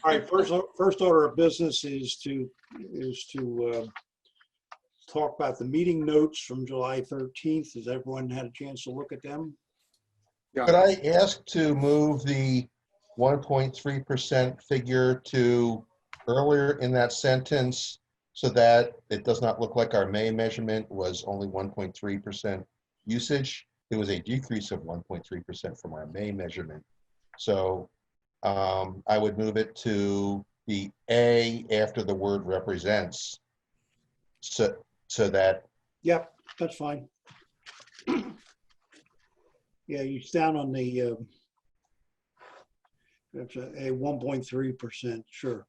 All right, first order of business is to talk about the meeting notes from July 13th. Has everyone had a chance to look at them? Yeah. Could I ask to move the 1.3% figure to earlier in that sentence so that it does not look like our May measurement was only 1.3% usage? It was a decrease of 1.3% from our May measurement. So I would move it to the A after the word represents, so that, Yep, that's fine. Yeah, it's down on the, that's a 1.3%, sure.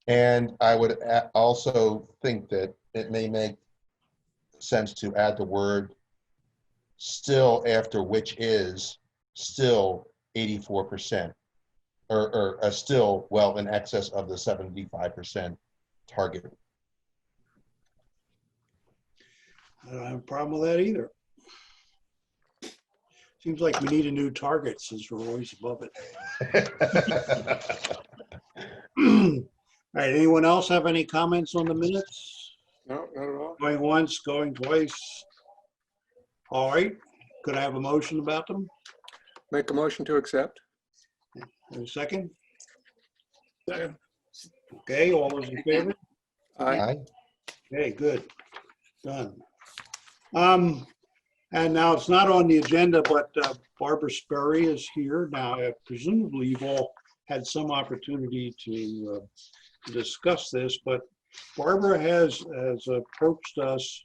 and I would also think that it may make sense to add the word still after which is still 84%, or still well in excess of the 75% target. I don't have a problem with that either. Seems like we need a new target since we're always above it. All right, anyone else have any comments on the minutes? No, not at all. Going once, going twice? All right, could I have a motion about them? Make a motion to accept. In a second? Second. Okay, all those in favor? Aye. Aye. Okay, good, done. And now it's not on the agenda, but Barbara Sperry is here. Now, presumably you've all had some opportunity to discuss this, but Barbara has approached us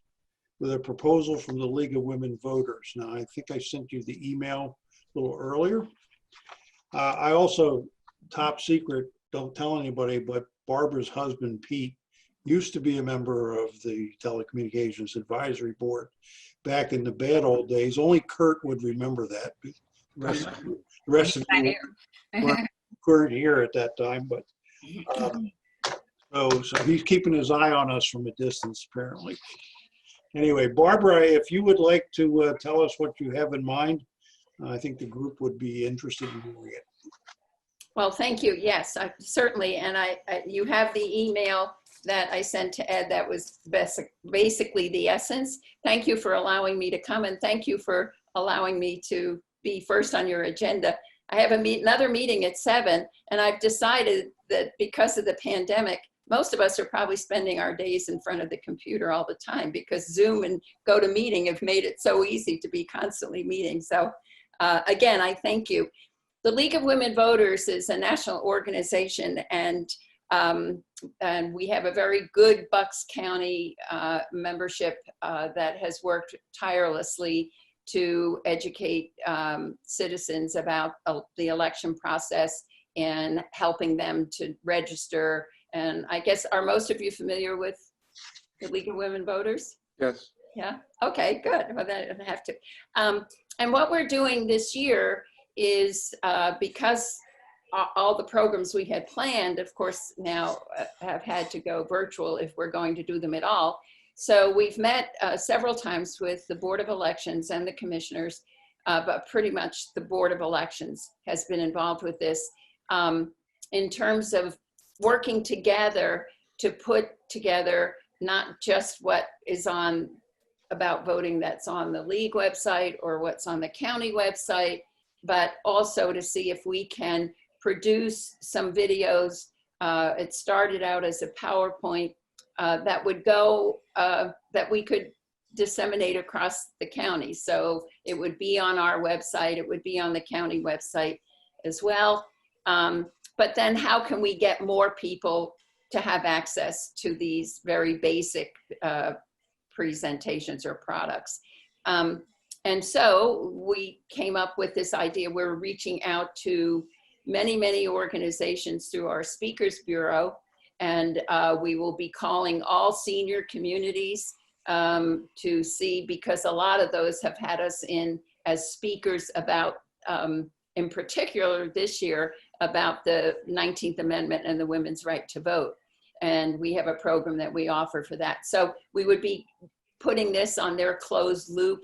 with a proposal from the League of Women Voters. Now, I think I sent you the email a little earlier. I also, top secret, don't tell anybody, but Barbara's husband, Pete, used to be a member of the Telecommunications Advisory Board back in the bad old days. Only Kurt would remember that. The rest of you weren't here at that time, but so he's keeping his eye on us from a distance, apparently. Anyway, Barbara, if you would like to tell us what you have in mind, I think the group would be interested in hearing it. Well, thank you. Yes, certainly. And you have the email that I sent to Ed that was basically the essence. Thank you for allowing me to come, and thank you for allowing me to be first on your agenda. I have another meeting at 7, and I've decided that because of the pandemic, most of us are probably spending our days in front of the computer all the time because Zoom and GoToMeeting have made it so easy to be constantly meeting. So again, I thank you. The League of Women Voters is a national organization, and we have a very good Bucks County membership that has worked tirelessly to educate citizens about the election process and helping them to register. And I guess, are most of you familiar with the League of Women Voters? Yes. Yeah, okay, good. Well, then I don't have to. And what we're doing this year is because all the programs we had planned, of course, now have had to go virtual if we're going to do them at all. So we've met several times with the Board of Elections and the commissioners, but pretty much the Board of Elections has been involved with this in terms of working together to put together not just what is on about voting that's on the league website or what's on the county website, but also to see if we can produce some videos. It started out as a PowerPoint that would go, that we could disseminate across the county. So it would be on our website, it would be on the county website as well. But then how can we get more people to have access to these very basic presentations or products? And so we came up with this idea. We're reaching out to many, many organizations through our Speakers Bureau, and we will be calling all senior communities to see, because a lot of those have had us in as speakers about, in particular this year, about the 19th Amendment and the women's right to vote. And we have a program that we offer for that. So we would be putting this on their closed loop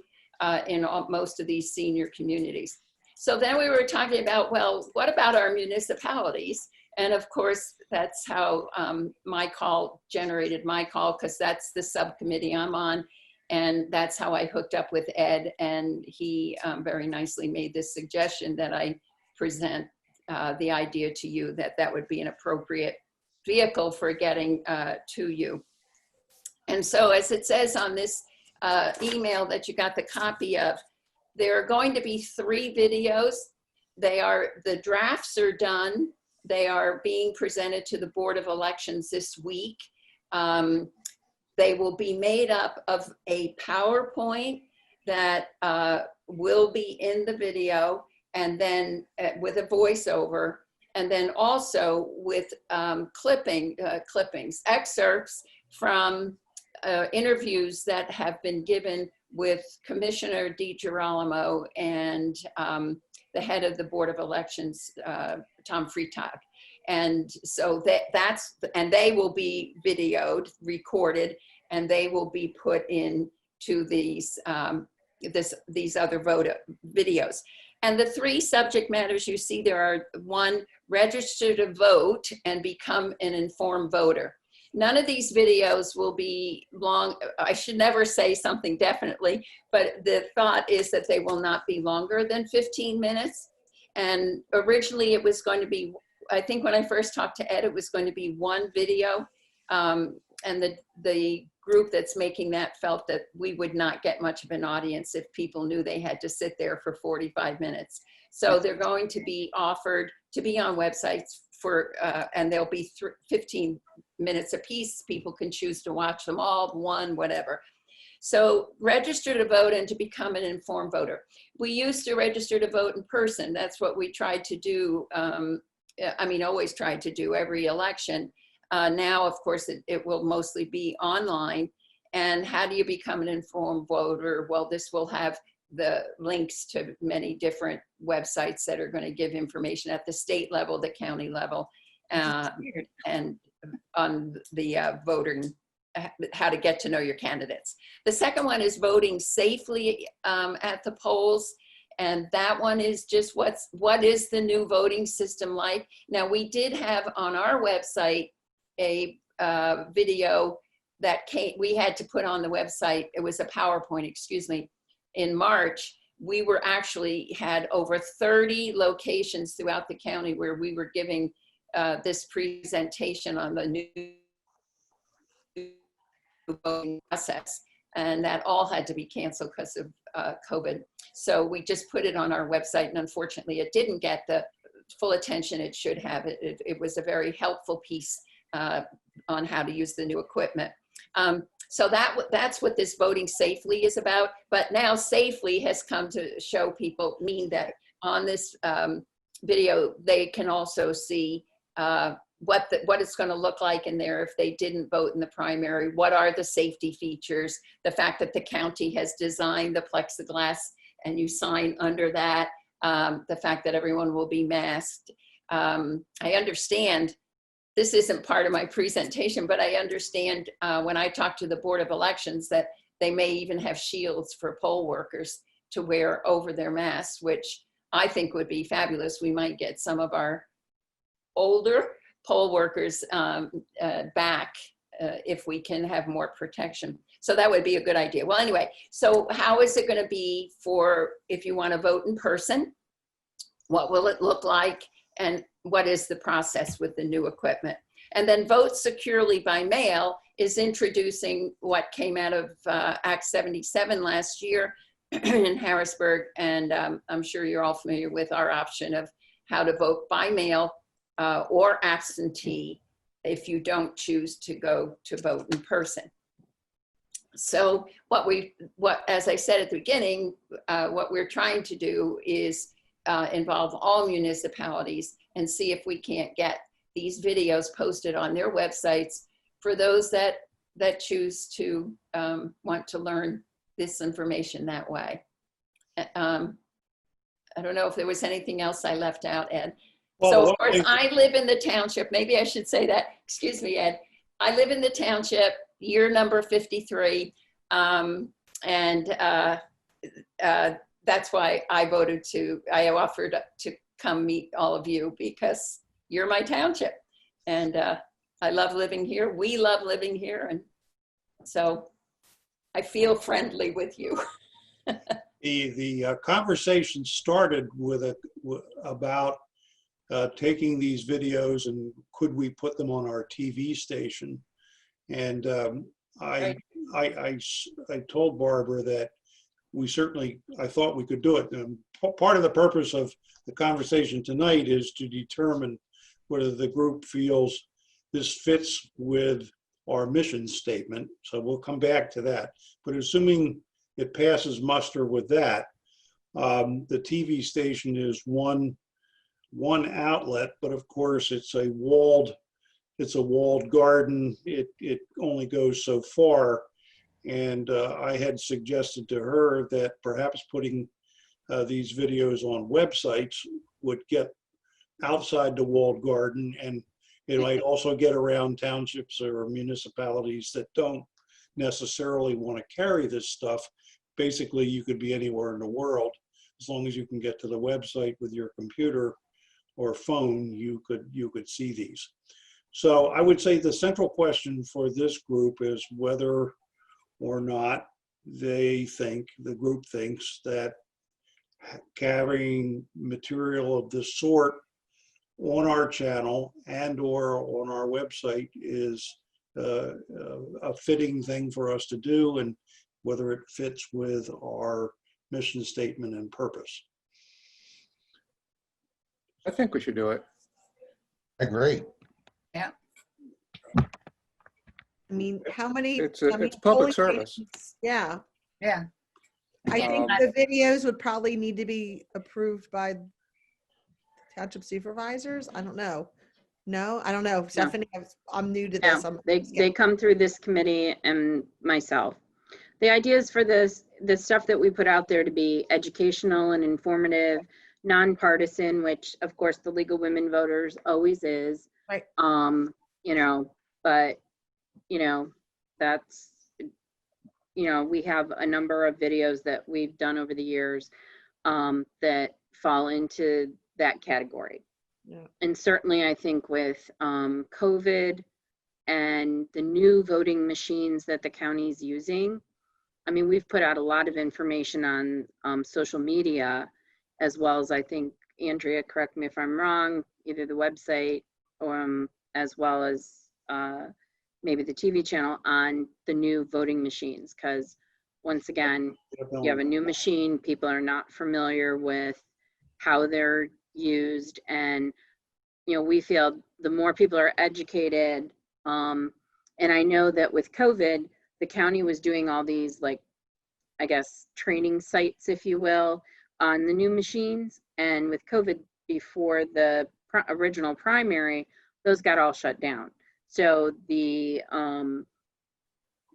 in most of these senior communities. So then we were talking about, well, what about our municipalities? And of course, that's how my call generated my call, because that's the subcommittee I'm on. And that's how I hooked up with Ed. And he very nicely made this suggestion that I present the idea to you, that that would be an appropriate vehicle for getting to you. And so as it says on this email that you got the copy of, there are going to be 3 videos. The drafts are done. They are being presented to the Board of Elections this week. They will be made up of a PowerPoint that will be in the video, and then with a voiceover, and then also with clippings, excerpts from interviews that have been given with Commissioner DiGirolamo and the head of the Board of Elections, Tom Freitag. And so and they will be videoed, recorded, and they will be put into these other videos. And the 3 subject matters you see there are: 1, register to vote and become an informed voter. None of these videos will be long. I should never say something definitely, but the thought is that they will not be longer than 15 minutes. And originally it was going to be, I think when I first talked to Ed, it was going to be 1 video. And the group that's making that felt that we would not get much of an audience if people knew they had to sit there for 45 minutes. So they're going to be offered to be on websites for, and there'll be 15 minutes a piece. People can choose to watch them all, 1, whatever. So register to vote and to become an informed voter. We used to register to vote in person. That's what we tried to do. Always tried to do every election. Now, of course, it will mostly be online. And how do you become an informed voter? Well, this will have the links to many different websites that are going to give information at the state level, the county level, and on the voting, how to get to know your candidates. The second one is voting safely at the polls. And that one is just what is the new voting system like? Now, we did have on our website a video that we had to put on the website. It was a PowerPoint, excuse me. In March, we were actually had over 30 locations throughout the county where we were giving this presentation on the new voting process. And that all had to be canceled because of COVID. So we just put it on our website, and unfortunately it didn't get the full attention it should have. It was a very helpful piece on how to use the new equipment. So that's what this voting safely is about. But now safely has come to show people, mean that on this video, they can also see what it's going to look like in there if they didn't vote in the primary. What are the safety features? The fact that the county has designed the plexiglass and you sign under that. The fact that everyone will be masked. I understand this isn't part of my presentation, but I understand when I talk to the Board of Elections that they may even have shields for poll workers to wear over their masks, which I think would be fabulous. We might get some of our older poll workers back if we can have more protection. So that would be a good idea. Well, anyway, so how is it going to be for if you want to vote in person? What will it look like? And what is the process with the new equipment? And then vote securely by mail is introducing what came out of Act 77 last year in Harrisburg. And I'm sure you're all familiar with our option of how to vote by mail or absentee if you don't choose to go to vote in person. So as I said at the beginning, what we're trying to do is involve all municipalities and see if we can't get these videos posted on their websites for those that choose to want to learn this information that way. I don't know if there was anything else I left out, Ed. Well, So of course I live in the township. Maybe I should say that. Excuse me, Ed. I live in the township, year number 53. that's why I offered to come meet all of you, because you're my township. And I love living here. We love living here. And so I feel friendly with you. The conversation started about taking these videos and could we put them on our TV station? And I told Barbara that I thought we could do it. Part of the purpose of the conversation tonight is to determine whether the group feels this fits with our mission statement. So we'll come back to that. But assuming it passes muster with that, the TV station is one outlet, but of course it's a walled garden. It only goes so far. And I had suggested to her that perhaps putting these videos on websites would get outside the walled garden, and it might also get around townships or municipalities that don't necessarily want to carry this stuff. Basically, you could be anywhere in the world. As long as you can get to the website with your computer or phone, you could see these. So I would say the central question for this group is whether or not the group thinks that carrying material of this sort on our channel and or on our website is a fitting thing for us to do, and whether it fits with our mission statement and purpose. I think we should do it. I agree. I mean, how many? It's I mean, it's public polling service. stations- Yeah, Yeah. I think Um, the videos would probably need to be approved by township supervisors. I don't know. No, I don't know. Stephanie, I'm new to this. No, they come through this committee and myself. The idea is for the stuff that we put out there to be educational and informative, nonpartisan, which of course the League of Women Voters always is. Right. You know, but you know, that's, you know, we have a number of videos that we've done over the years that fall into that category. Yeah. And certainly I think with COVID and the new voting machines that the county's using, I mean, we've put out a lot of information on social media, as well as, I think, Andrea, correct me if I'm wrong, either the website or as well as maybe the TV channel on the new voting machines. Because once again, you have a new machine, people are not familiar with how they're used, and you know, we feel the more people are educated, and I know that with COVID, the county was doing all these, like, I guess, training sites, if you will, on the new machines, and with COVID before the original primary, those got all shut down. So the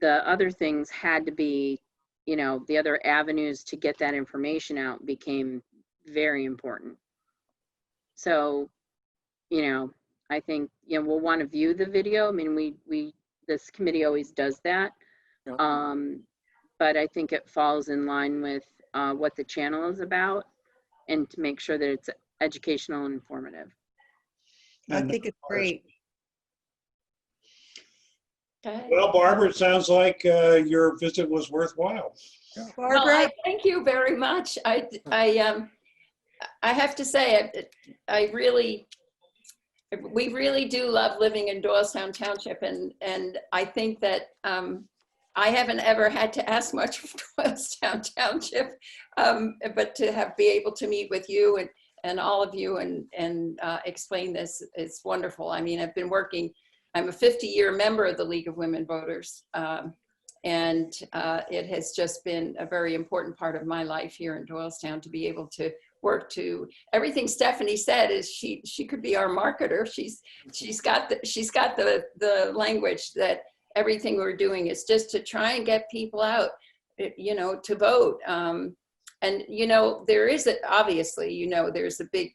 other things had to be, you know, the other avenues to get that information out became very important. So, you know, I think, you know, we'll want to view the video. I mean, this committee always does that. Yeah. But I think it falls in line with what the channel is about, and to make sure that it's educational and informative. I think it's great. Okay. Well, Barbara, it sounds like your visit was worthwhile. Well, Barbara, thank you very much. I have to say, we really do love living in Doylestown Township, and I think that I haven't ever had to ask much of Doylestown Township, but to be able to meet with you and all of you and explain this is wonderful. I mean, I'm a 50-year member of the League of Women Voters, and it has just been a very important part of my life here in Doylestown to be able to work to everything Stephanie said. Is she could be our marketer. She's got the language that everything we're doing is just to try and get people out, you know, to vote. And you know, obviously, you know, there's a big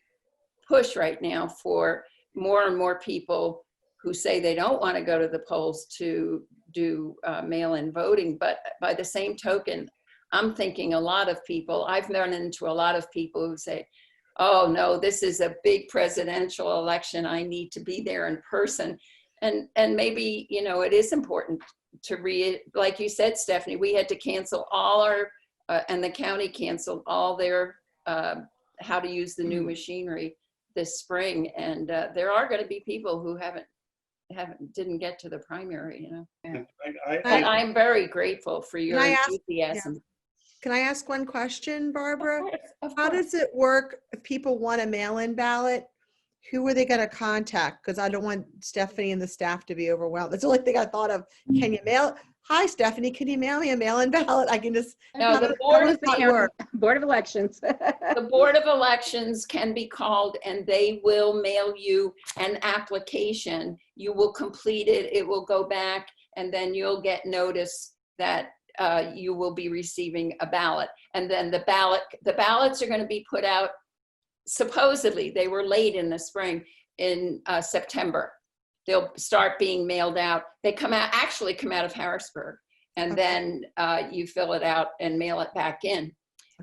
push right now for more and more people who say they don't want to go to the polls to do mail-in voting. But by the same token, I'm thinking a lot of people, I've run into a lot of people who say, oh no, this is a big presidential election. I need to be there in person. And maybe, you know, it is important to like you said, Stephanie, we had to cancel all our, and the county canceled all their, how to use the new machinery this spring. And there are going to be people who didn't get to the primary, you know. But I'm very grateful for your Can I ask- enthusiasm. Can I ask one question, Barbara? Of How course. does it work if people want a mail-in ballot? Who are they going to contact? Because I don't want Stephanie and the staff to be overwhelmed. That's the only thing I thought of. Can you mail? Hi, Stephanie, can you mail me a mail-in ballot? I can just. No, how the does- board how is does The that county work? Board of Elections. The Board of Elections can be called and they will mail you an application. You will complete it, it will go back, and then you'll get notice that you will be receiving a ballot. And then the ballots are going to be put out, supposedly, they were late in the spring, in September. They'll start being mailed out. They actually come out of Harrisburg. And Okay. then you fill it out and mail it back in.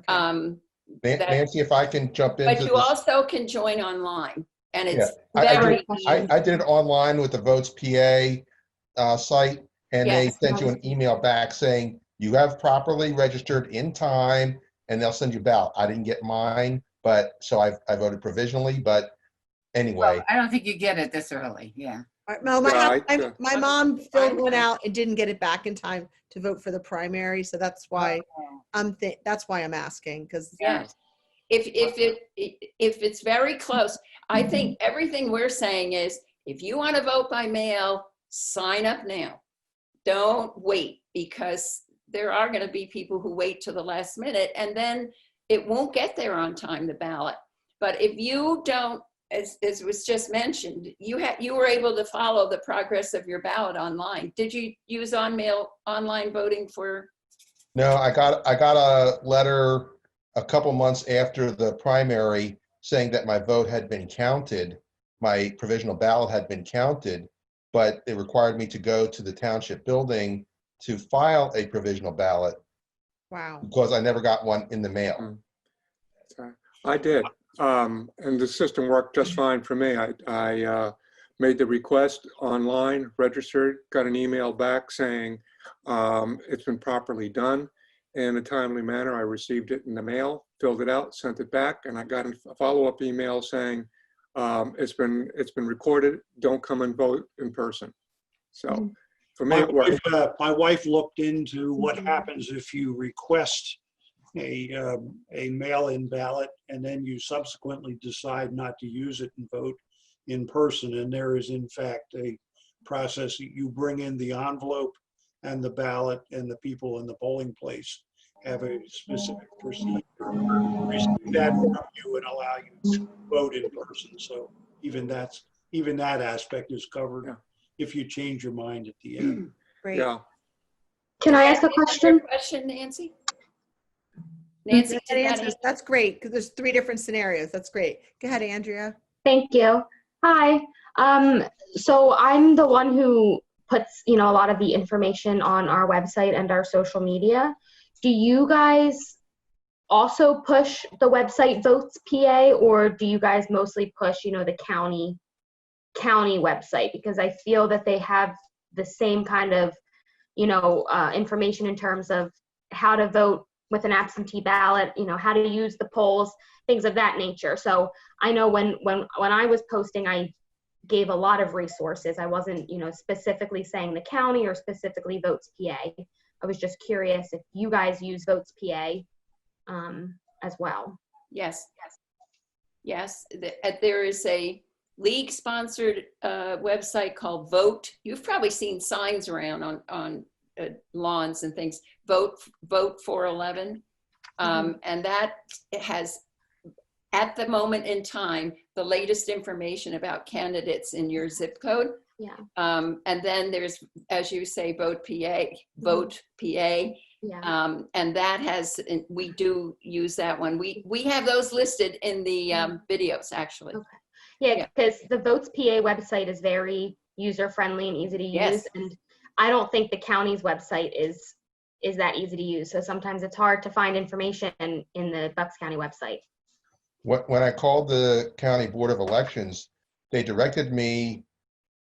Okay. Nancy, if I can jump But into you this. also can join online, and it's I very did, I did it online with the Votes PA site, and they Yes. sent you an email back saying you have properly registered in time, and they'll send you a ballot. I didn't get mine, but so I voted provisionally. But anyway, Well, I don't think you get it this early, yeah. All right, no, my, Yeah, my mom filled one out and didn't get it back in time to vote for the primary. So that's why that's why I'm asking, because Yeah. If it's very close, I think everything we're saying is, if you want to vote by mail, sign up now. Don't wait, because there are going to be people who wait to the last minute, and then it won't get there on time, the ballot. But if you don't, as was just mentioned, you were able to follow the progress of your ballot online. Did you use online voting for? no, I got a letter a couple months after the primary saying that my vote had been counted, my provisional ballot had been counted, but it required me to go to the township building to file a provisional ballot wow. because I never got one in the mail. I did. And the system worked just fine for me. I made the request online, registered, got an email back saying it's been properly done in a timely manner. I received it in the mail, filled it out, sent it back, and I got a follow-up email saying it's been recorded. Don't come and vote in person. So for me, it worked. My wife looked into what happens if you request a mail-in ballot and then you subsequently decide not to use it and vote in person. And there is in fact a process that you bring in the envelope and the ballot, and the people in the polling place have a specific procedure to receive that from you and allow you to vote in person. So even that aspect is covered. Yeah. If you change your mind at the end. Great. Yeah. Can I ask a question? Question, Nancy? Nancy, That did that answers, that's great, because there's 3 different scenarios. That's great. Go ahead, Andrea. Thank you. Hi. So I'm the one who puts, a lot of the information on our website and our social media. Do you guys also push the website Votes PA, or do you guys mostly push, the county website? Because I feel that they have the same kind of, information in terms of how to vote with an absentee ballot, how to use the polls, things of that nature. So I know when I was posting, I gave a lot of resources. I wasn't, specifically saying the county or specifically Votes PA. I was just curious if you guys use Votes PA as well. Yes. There is a league-sponsored website called Vote. You've probably seen signs around on lawns and things. Vote 411, and that has, at the moment in time, the latest information about candidates in your zip code. Yeah. And then there's, as you say, Vote PA. Yeah. And that has, we do use that one. We have those listed in the videos, actually. Okay. Yeah, because the Votes PA website is very user-friendly and easy to use. Yes. And I don't think the county's website is is that easy to use. So sometimes it's hard to find information in the Bucks County website. When I called the County Board of Elections, they directed me,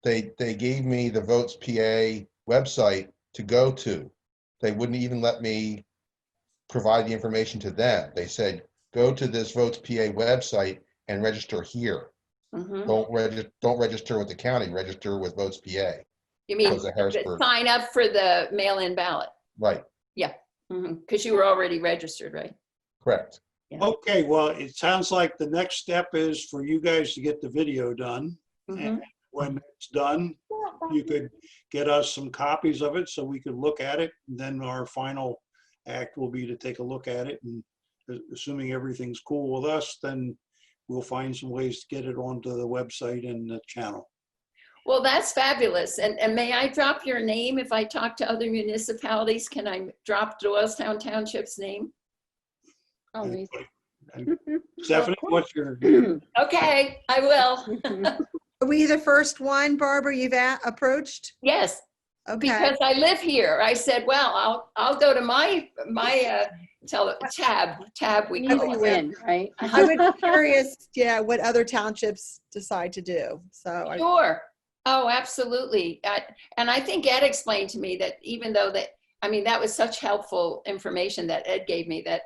they gave me the Votes PA website to go to. They wouldn't even let me provide the information to them. They said, go to this Votes PA website and register here. Mhm. Don't register with the county, register with Votes PA. You mean Because of Harrisburg. sign up for the mail-in ballot? Right, Because you were already registered, right? correct. Okay, well, it sounds like the next step is for you guys to get the video done. Mhm. And when it's done, you could get us some copies of it so we could look at it. And then our final act will be to take a look at it. And assuming everything's cool with us, then we'll find some ways to get it onto the website and the channel. Well, that's fabulous. And may I drop your name if I talk to other municipalities? Can I drop Doylestown Township's name? Always. Stephanie, what's your? Okay, I will. Are we the first one, Barbara, you've approached? Yes, Okay. because I live here. I said, well, I'll go to my tab we Easy call it. win, right? I would be curious, yeah, what other townships decide to do. So Sure. Oh, absolutely. And I think Ed explained to me that even though that was such helpful information that Ed gave me, that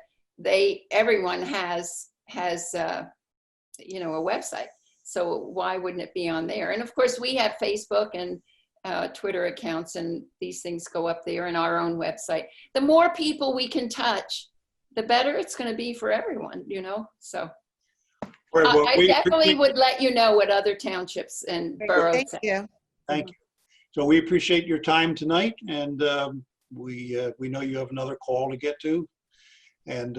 everyone has a website. So why wouldn't it be on there? And of course we have Facebook and Twitter accounts, and these things go up there in our own website. The more people we can touch, the better it's going to be for everyone, so. All right, well, I definitely would let you know what other townships and boroughs. thank you. Thank you. So we appreciate your time tonight, and we know you have another call to get to, and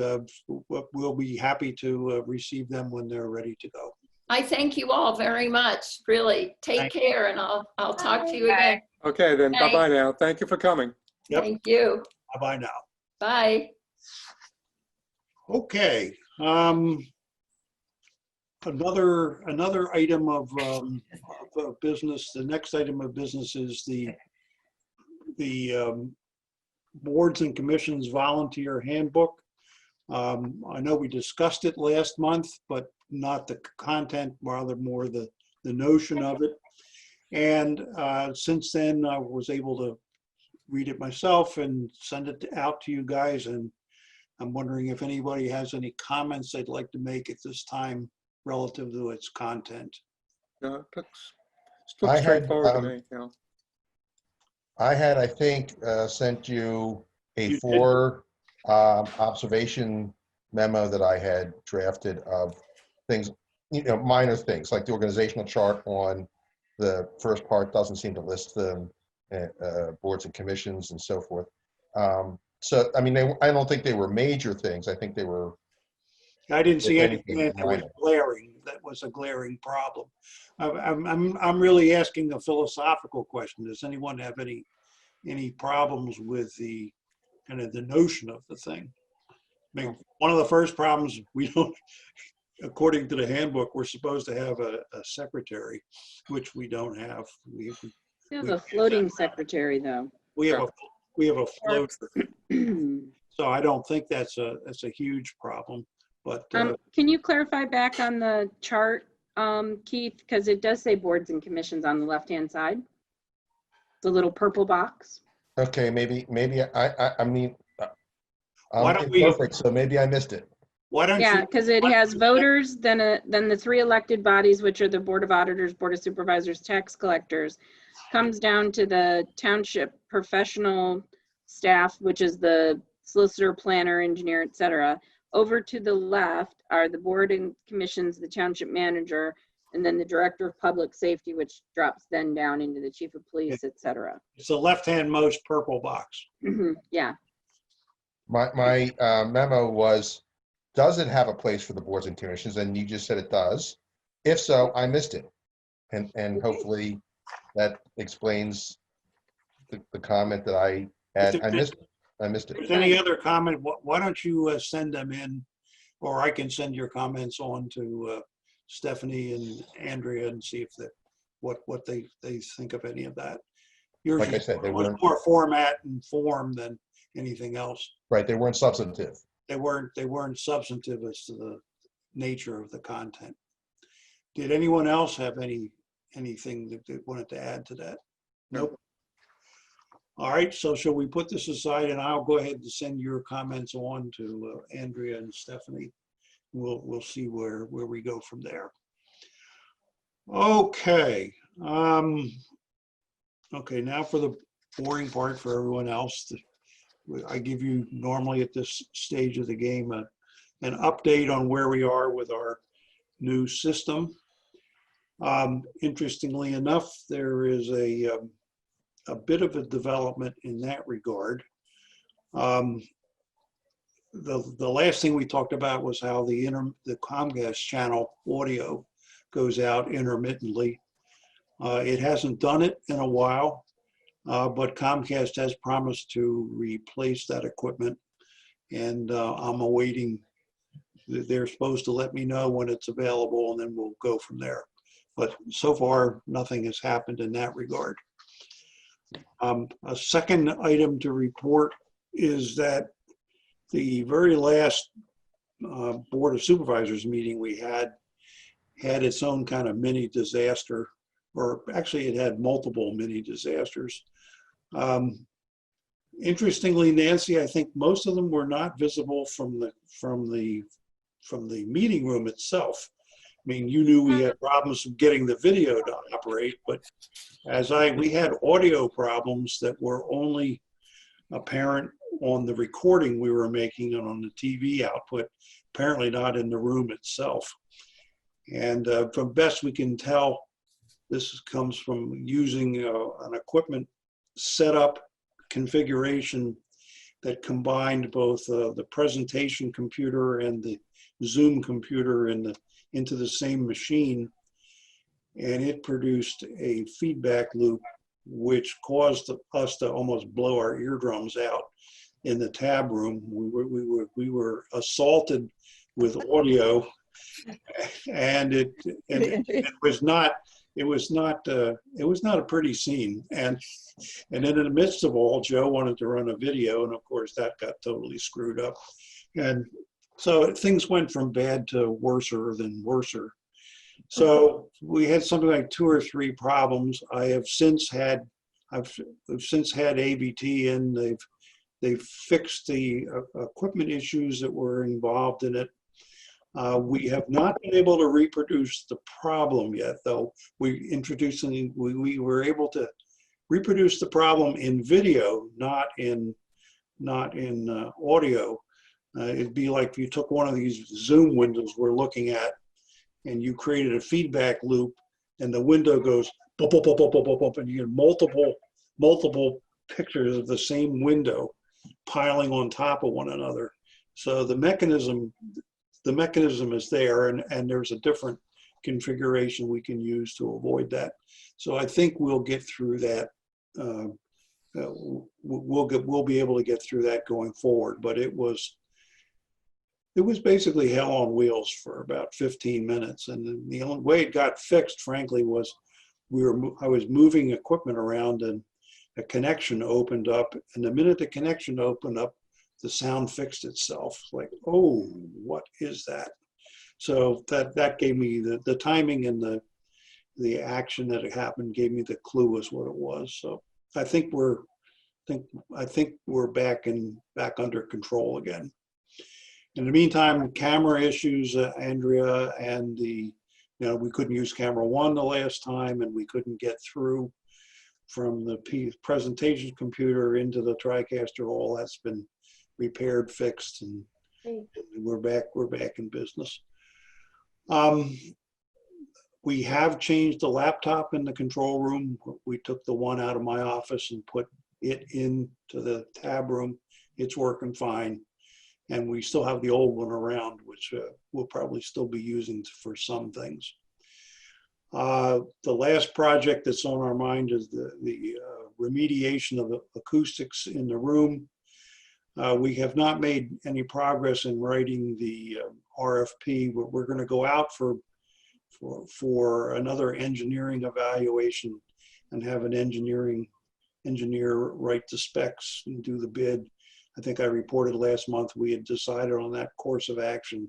we'll be happy to receive them when they're ready to go. I thank you all very much. Really, take Thank care, and I'll talk to you again. Okay, then, Thanks. bye-bye now. Thank you for coming. Yep. Thank you. Bye-bye now. Bye. Okay. Another item of business. The next item of business is the boards and commissions volunteer handbook. I know we discussed it last month, but not the content, rather more the notion of it. And since then, I was able to read it myself and send it out to you guys. And I'm wondering if anybody has any comments they'd like to make at this time relative to its content. No, it looks I had, straightforward to me. Yeah. I had, I think, sent you a You did. 4 observation memo that I had drafted of things, minor things, like the organizational chart on the first part doesn't seem to list the boards and commissions and so forth. So, I mean, I don't think they were major things. I think they were. I didn't see If anything anything, that was minor. glaring. That was a glaring problem. I'm really asking a philosophical question. Does anyone have any problems with the kind of the notion of the thing? I mean, one of the first problems, we don't, according to the handbook, we're supposed to have a secretary, which we don't have. We have a floating secretary, though. We have a floater. So I don't think that's a huge problem. But Can you clarify back on the chart, Keith? Because it does say boards and commissions on the left-hand side. The little purple box. Okay, maybe I mean, Why I'm don't we- imperfect, so maybe I missed it. why don't Yeah, you? because it has voters, then the 3 elected bodies, which are the Board of Auditors, Board of Supervisors, tax collectors, comes down to the township professional staff, which is the solicitor, planner, engineer, et cetera. Over to the left are the board and commissions, the township manager, and then the director of public safety, which drops then down into the chief of police, et cetera. It's the left-hand most purple box. Yeah. My memo was, does it have a place for the boards and commissions? And you just said it does. If so, I missed it. And hopefully that explains the comment that I had. I missed it. If there's any other comment, why don't you send them in, or I can send your comments on to Stephanie and Andrea and see if what they think of any of that. Yours Like I is said, they much weren't. more format and form than anything else. Right, they weren't substantive. They weren't substantive as to the nature of the content. Did anyone else have anything that they wanted to add to that? Nope. All right, so shall we put this aside, and I'll go ahead and send your comments on to Andrea and Stephanie. We'll see where we go from there. Okay. Okay, now for the boring part for everyone else. I give you normally at this stage of the game an update on where we are with our new system. Interestingly enough, there is a bit of a development in that regard. The last thing we talked about was how the Comcast channel audio goes out intermittently. It hasn't done it in a while, but Comcast has promised to replace that equipment, and I'm awaiting. They're supposed to let me know when it's available, and then we'll go from there. But so far, nothing has happened in that regard. A second item to report is that the very last Board of Supervisors meeting we had its own kind of mini disaster, or actually it had multiple mini disasters. Interestingly, Nancy, I think most of them were not visible from the meeting room itself. I mean, you knew we had problems getting the video to operate, but we had audio problems that were only apparent on the recording we were making and on the TV output, apparently not in the room itself. And from best we can tell, this comes from using an equipment setup configuration that combined both the presentation computer and the Zoom computer into the same machine. And it produced a feedback loop which caused us to almost blow our eardrums out in the tab room. We were assaulted with audio, and it was not a pretty scene. And then in the midst of all, Joe wanted to run a video, and of course that got totally screwed up. And so things went from bad to worser than worser. So we had something like 2 or 3 problems. I've since had AVT in. They've fixed the equipment issues that were involved in it. We have not been able to reproduce the problem yet, though. We were able to reproduce the problem in video, not in audio. It'd be like if you took one of these Zoom windows we're looking at, and you created a feedback loop, and the window goes bop, bop, bop, bop, bop, bop, and you get multiple pictures of the same window piling on top of one another. So the mechanism is there, and there's a different configuration we can use to avoid that. So I think we'll get through that. We'll be able to get through that going forward. But it was basically hell on wheels for about 15 minutes. And the only way it got fixed, frankly, was I was moving equipment around, and a connection opened up. And the minute the connection opened up, the sound fixed itself. Like, oh, what is that? So that gave me the timing, and the action that had happened gave me the clue as what it was. So I think we're back under control again. In the meantime, camera issues, Andrea, and we couldn't use camera 1 the last time, and we couldn't get through from the presentation computer into the TriCaster. All that's been repaired, fixed, and we're back in business. We have changed the laptop in the control room. We took the one out of my office and put it into the tab room. It's working fine. And we still have the old one around, which we'll probably still be using for some things. The last project that's on our mind is the remediation of the acoustics in the room. We have not made any progress in writing the RFP, but we're going to go out for another engineering evaluation and have an engineer write the specs and do the bid. I think I reported last month we had decided on that course of action,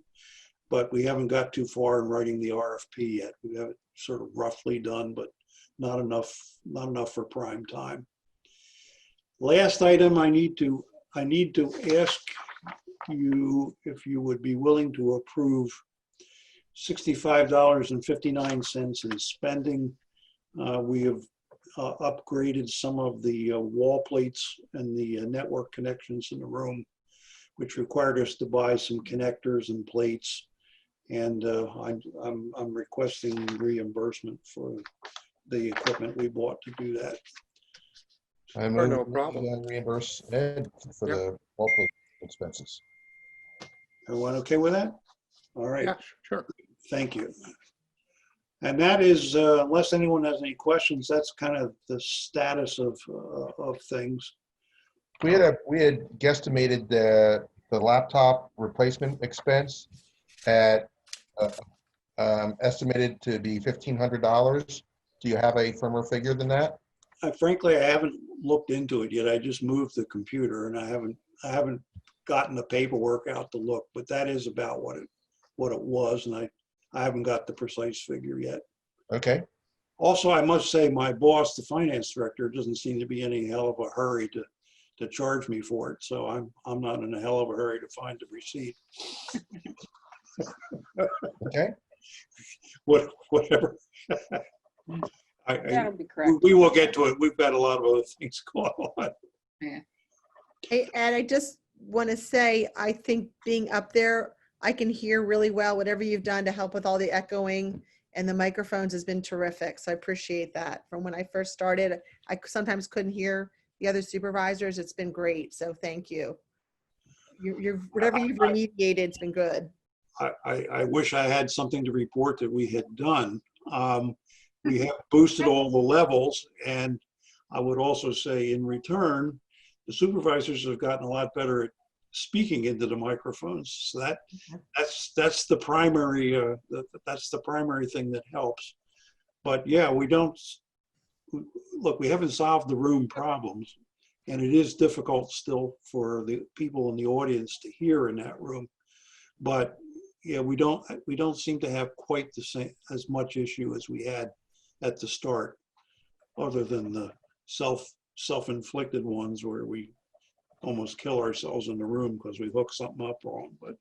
but we haven't got too far in writing the RFP yet. We have it sort of roughly done, but not enough for prime time. Last item, I need to ask you if you would be willing to approve $65.59 in spending. We have upgraded some of the wall plates and the network connections in the room, which required us to buy some connectors and plates. And I'm requesting reimbursement for the equipment we bought to do that. I Sure, move no we, problem. reimburse Ed for Yep. the local expenses. Everyone okay with that? All right. Yeah, sure. Thank you. And that is, unless anyone has any questions, that's kind of the status of things. We had guesstimated the laptop replacement expense at estimated to be $1,500. Do you have a firmer figure than that? Frankly, I haven't looked into it yet. I just moved the computer and I haven't gotten the paperwork out to look, but that is about what it was, and I haven't got the precise figure yet. Okay. Also, I must say my boss, the finance director, doesn't seem to be in any hell of a hurry to charge me for it. So I'm not in a hell of a hurry to find the receipt. Okay. Whatever. That'll be correct. We will get to it. We've got a lot of other things going on. Hey, Ed, I just want to say, I think being up there, I can hear really well. Whatever you've done to help with all the echoing and the microphones has been terrific. So I appreciate that. From when I first started, I sometimes couldn't hear the other supervisors. It's been great. So thank you. Whatever you've remediated, it's been good. I wish I had something to report that we had done. We have boosted all the levels, and I would also say in return, the supervisors have gotten a lot better at speaking into the microphones. So that's the primary thing that helps. But yeah, we haven't solved the room problems, and it is difficult still for the people in the audience to hear in that room. But yeah, we don't seem to have quite the same as much issue as we had at the start, other than the self-inflicted ones where we almost kill ourselves in the room because we hooked something up wrong. But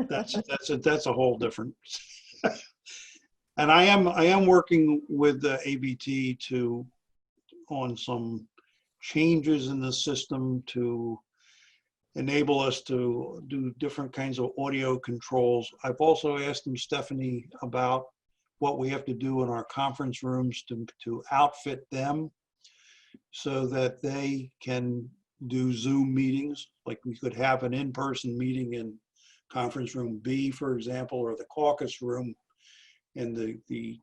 that's a whole different. And I am working with the ABT on some changes in the system to enable us to do different kinds of audio controls. I've also asked them, Stephanie, about what we have to do in our conference rooms to outfit them so that they can do Zoom meetings. Like we could have an in-person meeting in conference room B, for example, or the caucus room, and the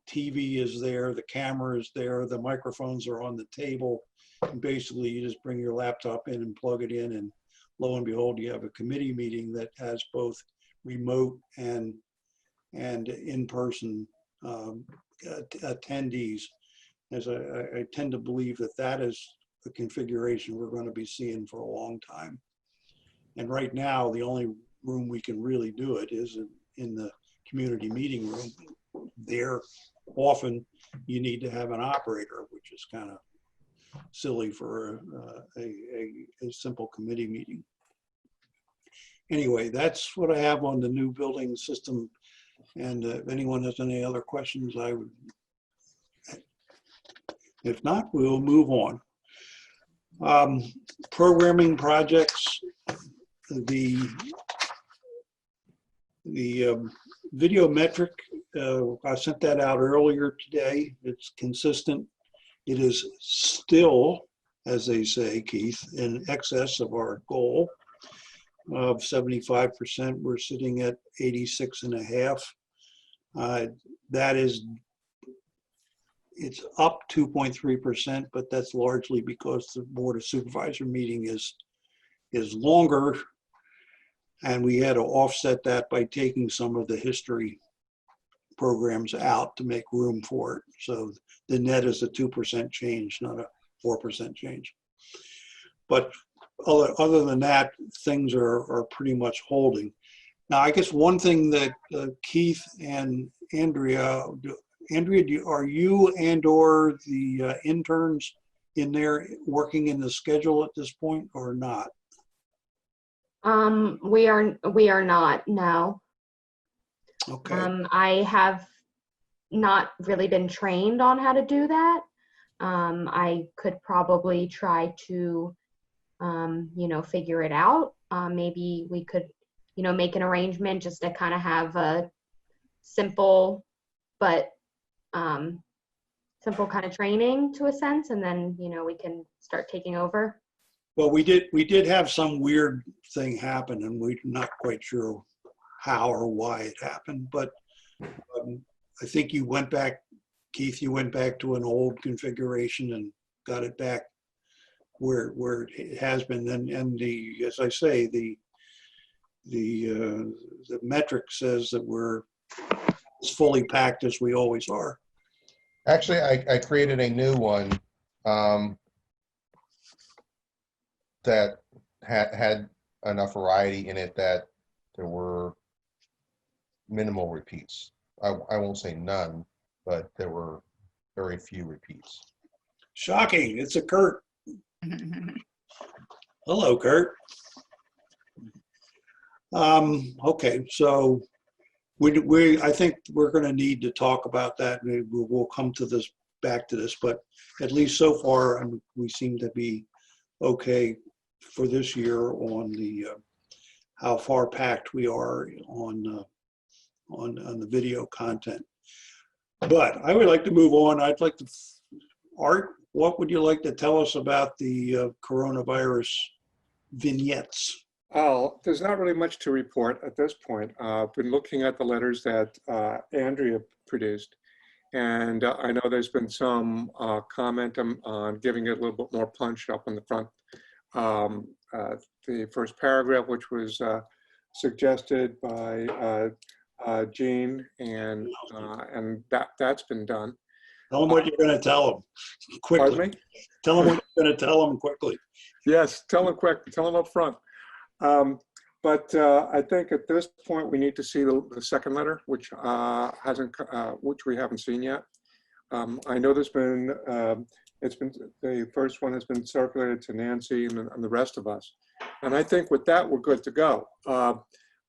TV is there, the camera is there, the microphones are on the table, and basically you just bring your laptop in and plug it in, and lo and behold, you have a committee meeting that has both remote and in-person attendees. As I tend to believe that is the configuration we're going to be seeing for a long time. And right now, the only room we can really do it is in the community meeting room. There, often you need to have an operator, which is kind of silly for a simple committee meeting. Anyway, that's what I have on the new building system. And if anyone has any other questions, I would. If not, we'll move on. Programming projects, the video metric, I sent that out earlier today. It's consistent. It is still, as they say, Keith, in excess of our goal of 75%. We're sitting at 86.5. That is, it's up 2.3%, but that's largely because the Board of Supervisor meeting is longer, and we had to offset that by taking some of the history programs out to make room for it. So the net is a 2% change, not a 4% change. But other than that, things are pretty much holding. Now, I guess one thing that Keith and Andrea, are you and or the interns in there working in the schedule at this point or not? We are not, no. Okay. I have not really been trained on how to do that. I could probably try to, figure it out. Maybe we could, make an arrangement just to kind of have a simple, but simple kind of training to a sense, and then, we can start taking over. Well, we did have some weird thing happen, and we're not quite sure how or why it happened, but I think you went back, Keith, you went back to an old configuration and got it back where it has been. And the, as I say, the metric says that we're as fully packed as we always are. Actually, I created a new one that had enough variety in it that there were minimal repeats. I won't say none, but there were very few repeats. Shocking. It's a Kurt. Hello, Kurt. Okay, so I think we're going to need to talk about that. We'll come to this, back to this, but at least so far, we seem to be okay for this year on the how far packed we are on the video content. But I would like to move on. I'd like to, Art, what would you like to tell us about the coronavirus vignettes? Oh, there's not really much to report at this point. I've been looking at the letters that Andrea produced, and I know there's been some comment on giving it a little bit more punch up on the front. The first paragraph, which was suggested by Jean, and that's been done. Tell them what you're going to tell them quickly. Pardon me? Tell them what you're going to tell them quickly. Yes, tell them quick. Tell them up front. But I think at this point we need to see the second letter, which which we haven't seen yet. I know there's been the first one has been circulated to Nancy and the rest of us, and I think with that we're good to go.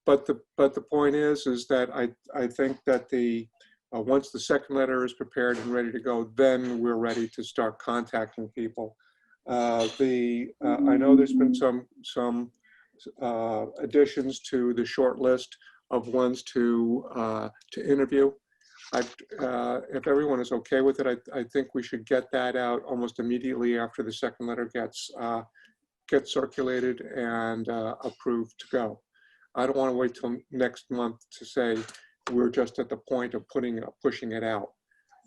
But the point is that I think that once the second letter is prepared and ready to go, then we're ready to start contacting people. I know there's been some additions to the short list of ones to interview. If everyone is okay with it, I think we should get that out almost immediately after the second letter gets circulated and approved to go. I don't want to wait till next month to say we're just at the point of pushing it out.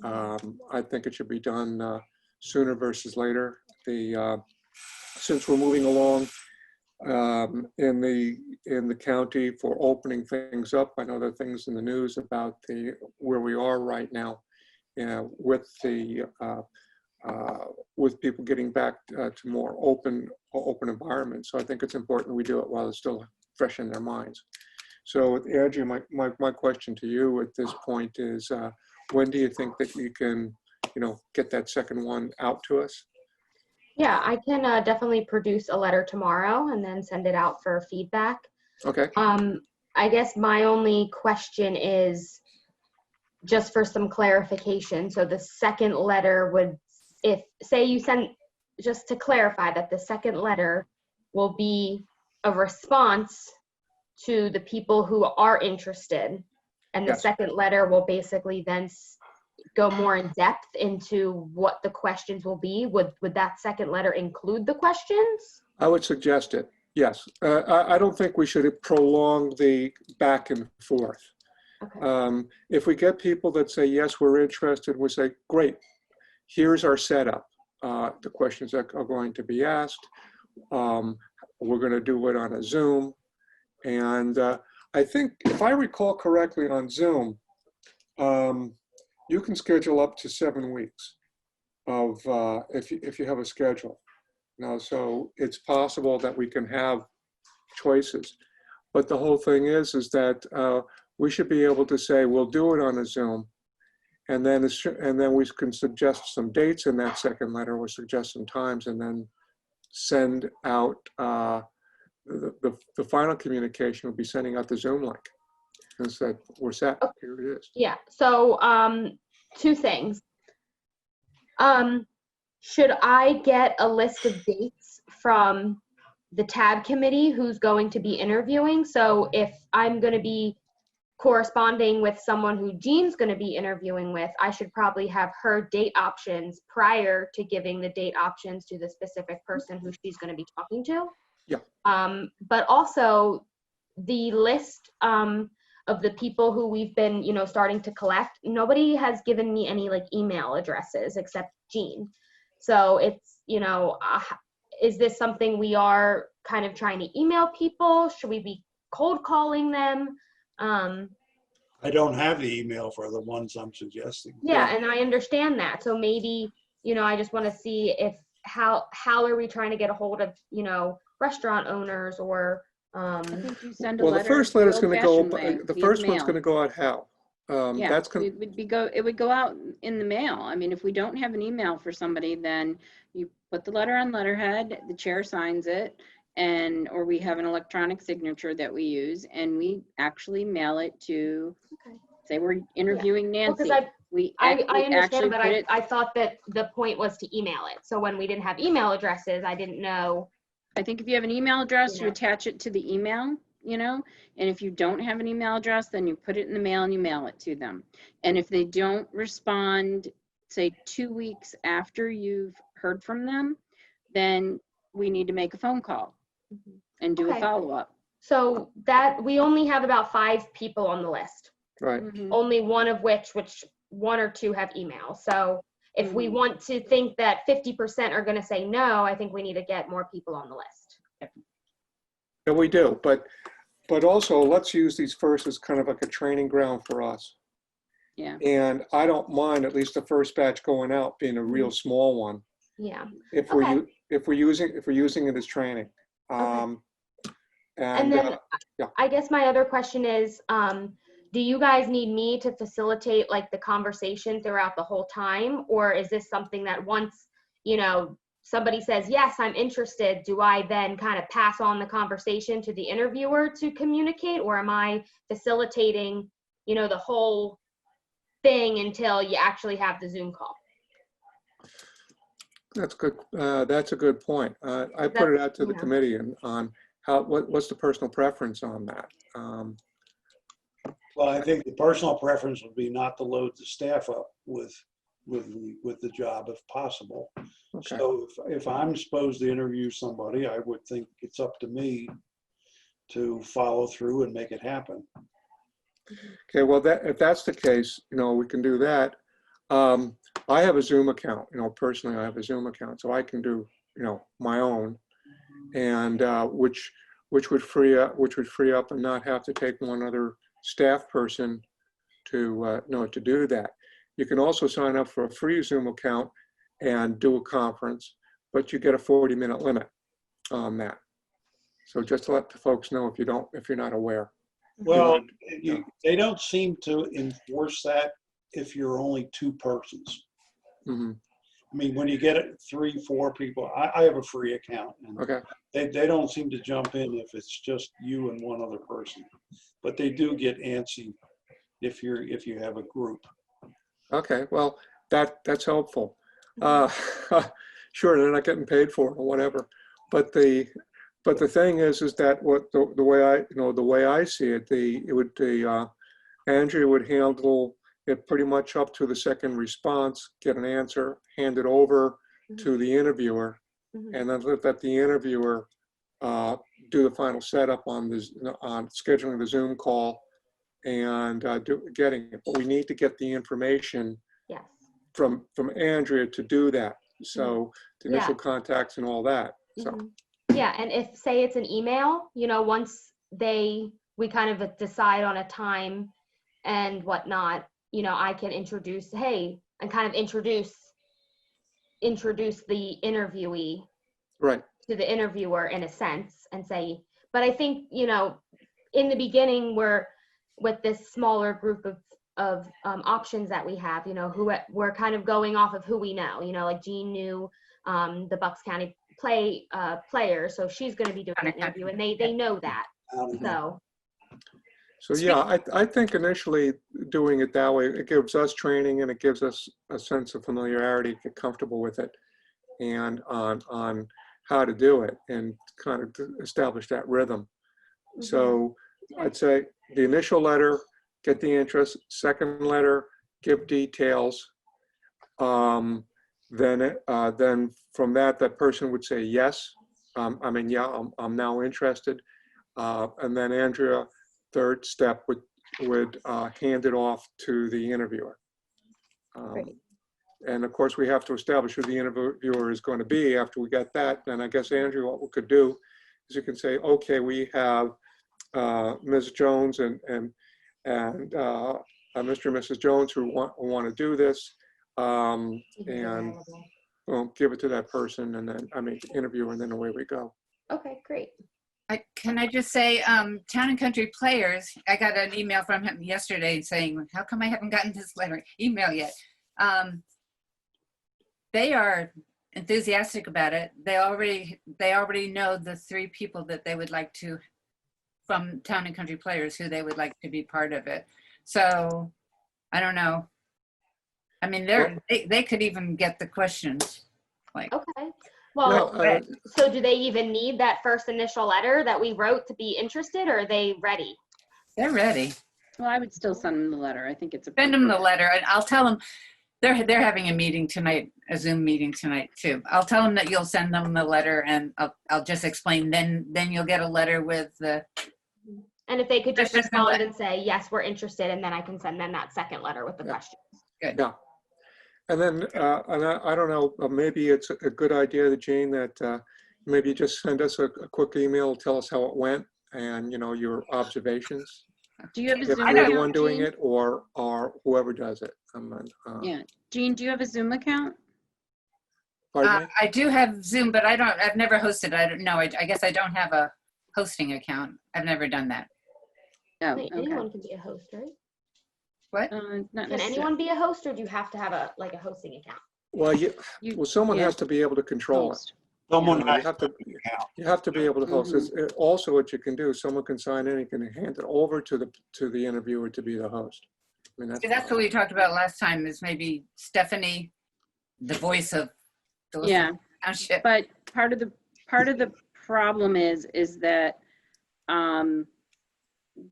I think it should be done sooner versus later. Since we're moving along in the county for opening things up, I know there are things in the news about where we are right now, with people getting back to more open environments. So I think it's important we do it while it's still fresh in their minds. So Andrea, my question to you at this point is, when do you think that you can, get that second one out to us? Yeah, I can definitely produce a letter tomorrow and then send it out for feedback. Okay. I guess my only question is just for some clarification. So the second letter would, say you send, just to clarify that the second letter will be a response to the people who are interested. And the Yes. second letter will basically then go more in depth into what the questions will be. Would that second letter include the questions? I would suggest it, yes. I don't think we should prolong the back and forth. Okay. If we get people that say, yes, we're interested, we say, great, here's our setup. The questions that are going to be asked. We're going to do it on a Zoom. And I think, if I recall correctly on Zoom, you can schedule up to 7 weeks of if you have a schedule. So it's possible that we can have choices. But the whole thing is that we should be able to say, we'll do it on a Zoom. And then we can suggest some dates in that second letter, or suggest some times, and then send out the final communication will be sending out the Zoom link. And said, we're set, here it is. Yeah, so two things. Should I get a list of dates from the TAB committee who's going to be interviewing? So if I'm going to be corresponding with someone who Jean's going to be interviewing with, I should probably have her date options prior to giving the date options to the specific person who she's going to be talking to. Yeah. But also the list of the people who we've been, starting to collect, nobody has given me any like email addresses except Jean. So it's, is this something we are kind of trying to email people? Should we be cold calling them? I don't have the email for the ones I'm suggesting. Yeah, and I understand that. So maybe, I just want to see if how are we trying to get a hold of, restaurant owners or I think you send a Well, letter. the first letter's going to go. old-fashioned way, The via first one's mail. going to go out how? Yeah, That's going. it would go out in the mail. I mean, if we don't have an email for somebody, then you put the letter on letterhead, the chair signs it, or we have an electronic signature that we use, and we actually mail it to, say we're interviewing Nancy. Well, I actually understand, but put it. I thought that the point was to email it. So when we didn't have email addresses, I didn't know. I think if you have an email address, you Yeah. attach it to the email, and if you don't have an email address, then you put it in the mail and you mail it to them. And if they don't respond, say 2 weeks after you've heard from them, then we need to make a phone call and do a Okay. follow-up. So that we only have about 5 people on the list, Right. only one of which 1 or 2 have email. So if we want to think that 50% are going to say no, I think we need to get more people on the list. Yeah, we do. But also, let's use these first as kind of like a training ground for us. Yeah. And I don't mind at least the first batch going out being a real small one. Yeah. If Okay. we're using it as training. And And then yeah. I guess my other question is, do you guys need me to facilitate like the conversation throughout the whole time? Or is this something that once, somebody says, yes, I'm interested, do I then kind of pass on the conversation to the interviewer to communicate? Or am I facilitating, the whole thing until you actually have the Zoom call? That's good. That's a good point. I put it out to the committee on what's the personal preference on that. Well, I think the personal preference would be not to load the staff up with the job if possible. Okay. So if I'm supposed to interview somebody, I would think it's up to me to follow through and make it happen. Okay. Well, if that's the case, we can do that. I have a Zoom account. Personally, I have a Zoom account, so I can do my own, and which would free up and not have to take one other staff person to do that. You can also sign up for a free Zoom account and do a conference, but you get a 40-minute limit on that. So just to let the folks know if you're not aware. Well, they don't seem to enforce that if you're only 2 persons. Mm-hmm. I mean, when you get 3, 4 people, I have a free account, and Okay. they don't seem to jump in if it's just you and one other person. But they do get antsy if you have a group. Okay. Well, that's helpful. Sure, they're not getting paid for it or whatever, but the thing is that the way I see it, Andrea would handle it pretty much up to the second response, get an answer, hand it over to the interviewer, and then let the interviewer do the final setup on scheduling the Zoom call and getting it. But we need to get the information from Andrea to do that. So the initial contacts and all that. So. Yeah, and if say it's an email, once we kind of decide on a time and whatnot, I can introduce, and kind of introduce the interviewee Right. to the interviewer in a sense and say, but I think, you know, in the beginning, we're with this smaller group of options that we have, you know, we're kind of going off of who we know, you know, like Jean knew the Bucks County player, so she's going to be doing an interview, and they know that. So yeah, I think initially doing it that way, it gives us training and it gives us a sense of familiarity, get comfortable with it, and on how to do it and kind of to establish that rhythm. So I'd say the initial letter, get the interest. Second letter, give details. Then from that person would say yes. I mean, yeah, I'm now interested. And then Andrea, third step would hand it off to the interviewer. And of course, we have to establish who the interviewer is going to be. After we get that, then I guess, Andrea, what we could do is you can say, okay, we have Ms. Jones and Mr. and Mrs. Jones who want to do this, and we'll give it to that person, and then, I mean, the interviewer, and then away we go. Okay, great. Can I just say, Town and Country Players, I got an email from him yesterday saying, how come I haven't gotten this email yet? They are enthusiastic about it. They already know the 3 people that they would like to, from Town and Country Players, who they would like to be part of it. So I don't know. I mean, they could even get the questions. Like, okay. Well, so do they even need that first initial letter that we wrote to be interested, or are they ready? they're ready. Well, I would still send them the letter. I think it's Send them the letter, and I'll tell them they're having a meeting tonight, a Zoom meeting tonight too. I'll tell them that you'll send them the letter, and I'll just explain. Then you'll get a letter with the. And if they could just respond and say, yes, we're interested, and then I can send them that second letter with the questions. Good. Yeah. And then, and I don't know, maybe it's a good idea, Jean, that maybe just send us a quick email, tell us how it went, and, you know, your observations. Do you have a If Zoom you're the account, one doing Jean? it, or whoever does it. Yeah. Jean, do you have a Zoom account? Pardon me? I do have Zoom, but I've never hosted. I don't know. I guess I don't have a hosting account. I've never done that. Oh, Wait, okay. anyone can be a host, right? What? Not Can necessarily. anyone be a host, or do you have to have a hosting account? Well, someone has to be able to control it. Host. Someone You has have to to, account. you have to be able to host. Also, what you can do, someone can sign in, you can hand it over to the interviewer to be the host. I mean, That's what we talked about last time, is maybe Stephanie, the voice of the Yeah. township. But part of the problem is that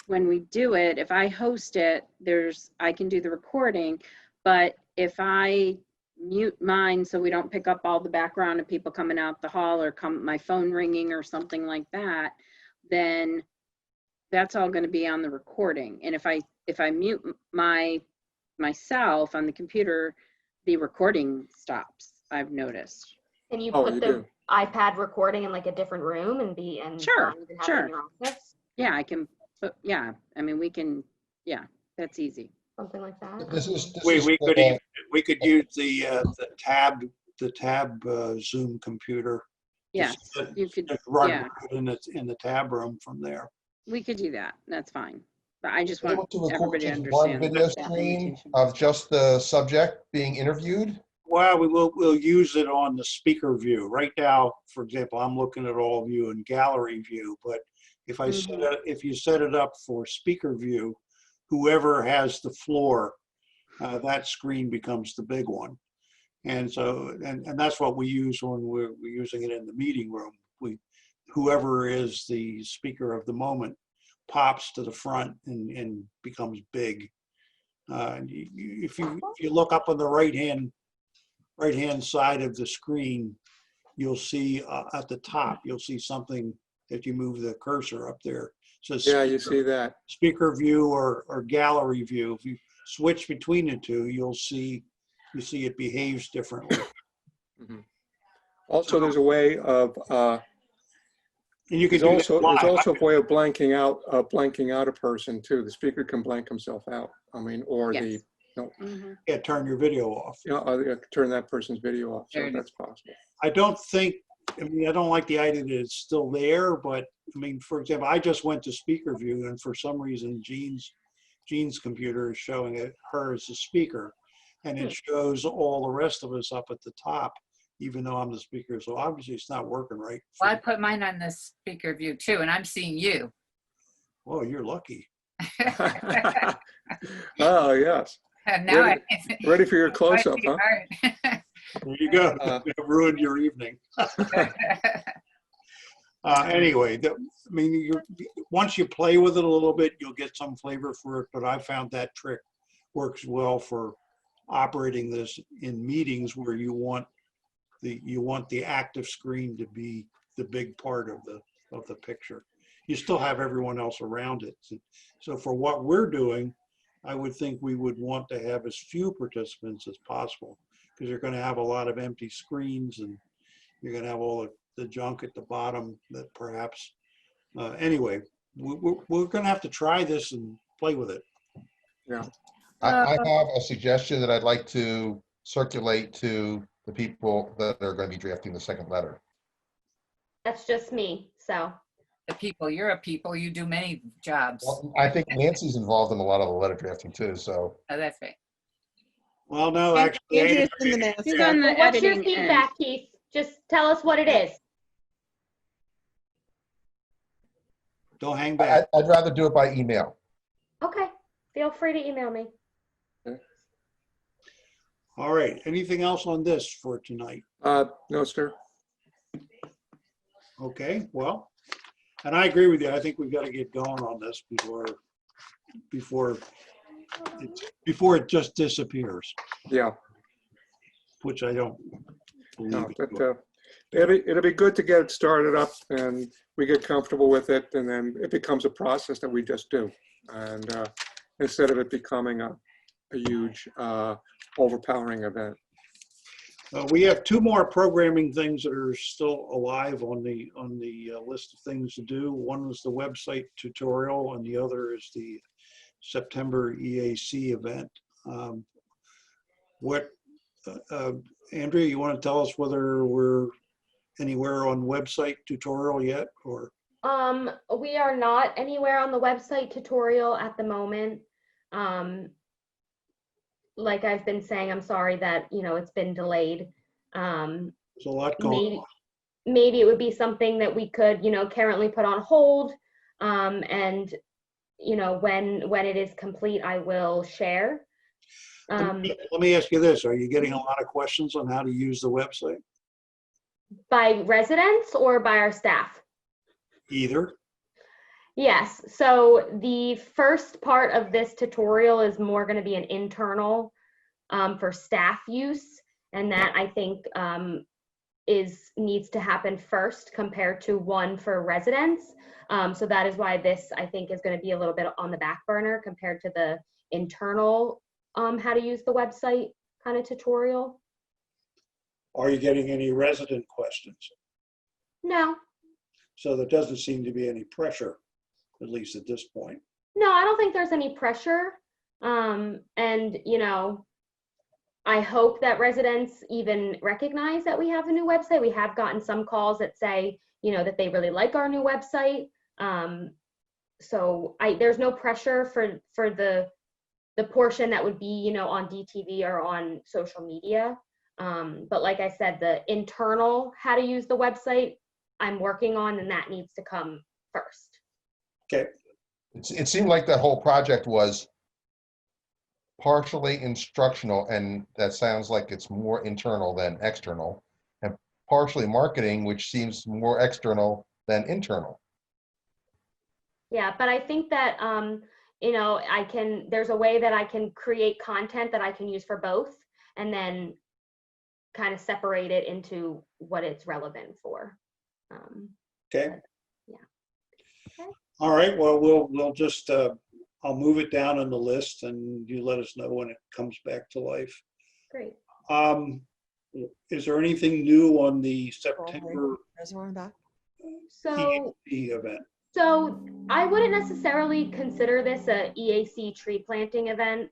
when we do it, if I host it, I can do the recording, but if I mute mine so we don't pick up all the background of people coming out the hall or my phone ringing or something like that, then that's all going to be on the recording. And if I mute myself on the computer, the recording stops, I've noticed. Can you Oh, put you the do. iPad recording in like a different room and Sure, even have it sure. in your office? Yeah, I can, yeah, I mean, we can, yeah, that's easy. Something like that? This is We could use the tab Zoom computer. Yes, Just you could, run yeah. in the tab room from there. We could do that. That's fine. But I just want able to record everybody to just one understand video that stream limitation. of just the subject being interviewed? Well, we'll use it on the speaker view. Right now, for example, I'm looking at all of you in gallery view, but if if you set it up for speaker view, whoever has the floor, that screen becomes the big one. And so, and that's what we use when we're using it in the meeting room. Whoever is the speaker of the moment pops to the front and becomes big. If you look up on the right hand side of the screen, you'll see at the top, you'll see something if you move the cursor up there. So Yeah, you see that. speaker view or gallery view. If you switch between the two, you see it behaves differently. Also, there's a way of And you can there's do also a way of blanking out a person too. The speaker can blank himself out. I mean, or Yes. turn your video off. turn that person's video off. So There it is. that's possible. I don't think I mean, I don't like the idea that it's still there, but I mean, for example, I just went to speaker view and for some reason Jean's computer is showing her as a speaker. And it shows all the rest of us up at the top, even though I'm the speaker. So obviously it's not working right. Well, I put mine on the speaker view too, and I'm seeing you. Oh, you're lucky. Oh, yes. And now Ready for your close-up, huh? There you go. You've ruined your evening. Anyway, I mean, once you play with it a little bit, you'll get some flavor for it. But I found that trick works well for operating this in meetings where you want the active screen to be the big part of the picture. You still have everyone else around it. So for what we're doing, I would think we would want to have as few participants as possible, because you're going to have a lot of empty screens and you're going to have all the junk at the bottom that perhaps, anyway, we're going to have to try this and play with it. Yeah. I have a suggestion that I'd like to circulate to the people that are going to be drafting the second letter. That's just me, so. The people, you're a people, you do many jobs. Well, I think Nancy's involved in a lot of the letter drafting too, so. Oh, that's right. Well, no, And actually, Andrea's in the master. He's on the Well, what's your editing end. feedback, Keith? Just tell us what it is. don't hang back. I'd rather do it by email. Okay, feel free to email me. All right. Anything else on this for tonight? No, sir. Okay, well, and I agree with you. I think we've got to get going on this before it just disappears, Yeah. which I don't believe. No, it will. it'll be good to get it started up and we get comfortable with it, and then it becomes a process that we just do. And instead of it becoming a huge overpowering event. We have two more programming things that are still alive on the list of things to do. One was the website tutorial, and the other is the September EAC event. Andrea, you want to tell us whether we're anywhere on website tutorial yet, or? We are not anywhere on the website tutorial at the moment. Like I've been saying, I'm sorry that, it's been delayed. There's a lot going on. Maybe it would be something that we could, currently put on hold. And, when it is complete, I will share. Let me ask you this. Are you getting a lot of questions on how to use the website? By residents or by our staff? Either. Yes, so the first part of this tutorial is more going to be an internal for staff use, and that I think needs to happen first compared to one for residents. So that is why this, I think, is going to be a little bit on the back burner compared to the internal how to use the website kind of tutorial. Are you getting any resident questions? No. So there doesn't seem to be any pressure, at least at this point. No, I don't think there's any pressure. And, I hope that residents even recognize that we have a new website. We have gotten some calls that say, that they really like our new website. So there's no pressure for the portion that would be, on DTV or on social media. But like I said, the internal how to use the website, I'm working on, and that needs to come first. Okay. It seemed like that whole project was partially instructional, and that sounds like it's more internal than external, and partially marketing, which seems more external than internal. Yeah, but I think that, there's a way that I can create content that I can use for both, and then kind of separate it into what it's relevant for. Okay. Yeah. Okay. All right. Well, we'll just, I'll move it down on the list and you let us know when it comes back to life. Great. Is there anything new on the September So, EAC event? So I wouldn't necessarily consider this a EAC tree planting event.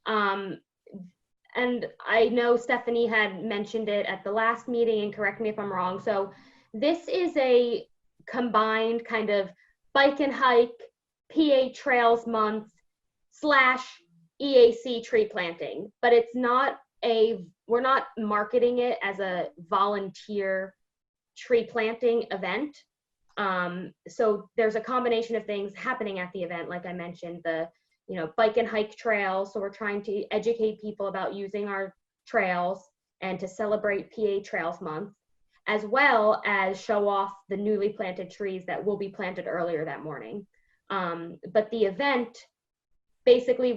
And I know Stephanie had mentioned it at the last meeting, and correct me if I'm wrong. So This is a combined kind of bike and hike, PA Trails Month / EAC tree planting, but it's not we're not marketing it as a volunteer tree planting event. So there's a combination of things happening at the event. Like I mentioned, the, bike and hike trails. So we're trying to educate people about using our trails and to celebrate PA Trails Month, as well as show off the newly planted trees that will be planted earlier that morning. But the event, basically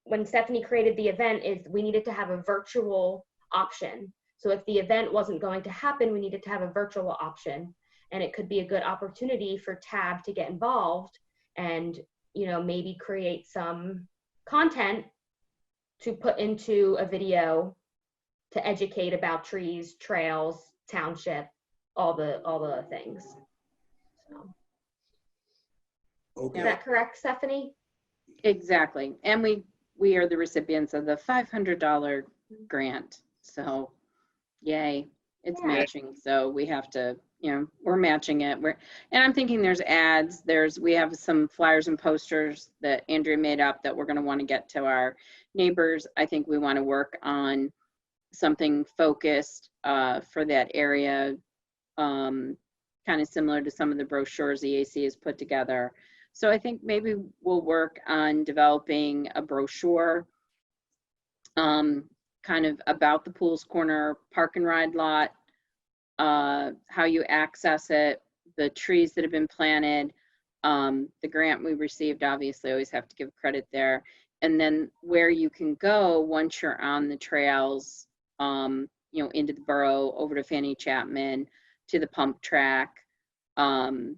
when Stephanie created the event, is we needed to have a virtual option. So if the event wasn't going to happen, we needed to have a virtual option. And it could be a good opportunity for TAB to get involved and, maybe create some content to put into a video to educate about trees, trails, township, all the things. So, Okay. is that correct, Stephanie? Exactly. And we are the recipients of the $500 grant. So yay, it's Yeah. matching. So we have to, we're matching it. And I'm thinking there's ads, we have some flyers and posters that Andrea made up that we're going to want to get to our neighbors. I think we want to work on something focused for that area, kind of similar to some of the brochures EAC has put together. So I think maybe we'll work on developing a brochure kind of about the Pools Corner park and ride lot, how you access it, the trees that have been planted, the grant we received, obviously always have to give credit there, and then where you can go once you're on the trails, into the borough, over to Fanny Chapman, to the pump track, down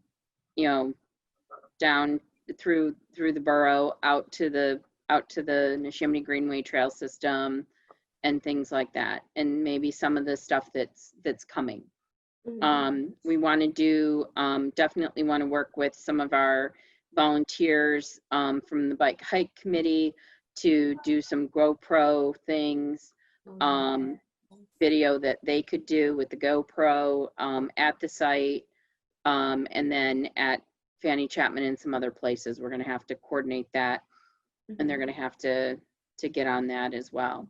through the borough, out to the Neshaminy Greenway Trail System, and things like that, and maybe some of the stuff that's coming. We want to do, definitely want to work with some of our volunteers from the bike hike committee to do some GoPro things, video that they could do with the GoPro at the site, and then at Fanny Chapman and some other places. We're going to have to coordinate that, and they're going to have to get on that as well.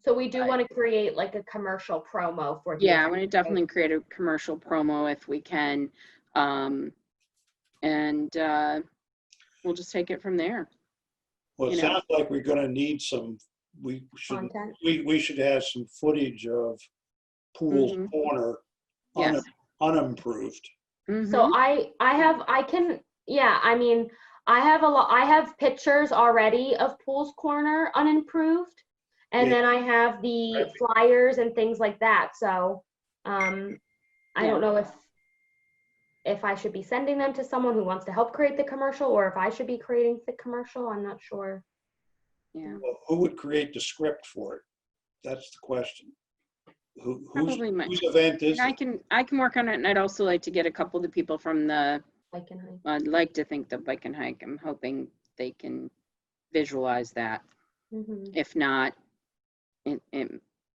So we do want to create like a commercial promo for the Yeah, I event, want to right? definitely create a commercial promo if we can, and we'll just take it from there. Well, it You know. sounds like we're gonna need we Content. should have some footage of Pools Mhm. Corner Yes. unimproved. So I can, yeah, I mean, I have pictures already of Pools Corner unimproved. And Yeah. then I have the flyers and things like that. So I don't know if I should be sending them to someone who wants to help create the commercial, or if I should be creating the commercial. I'm not sure. Yeah. Well, who would create the script for it? That's the question. Probably Whose event is I it? can work on it, and I'd also like to get a couple of the people from the, Bike and hike. I'd like to think the bike and hike. I'm hoping they can visualize that. If not, it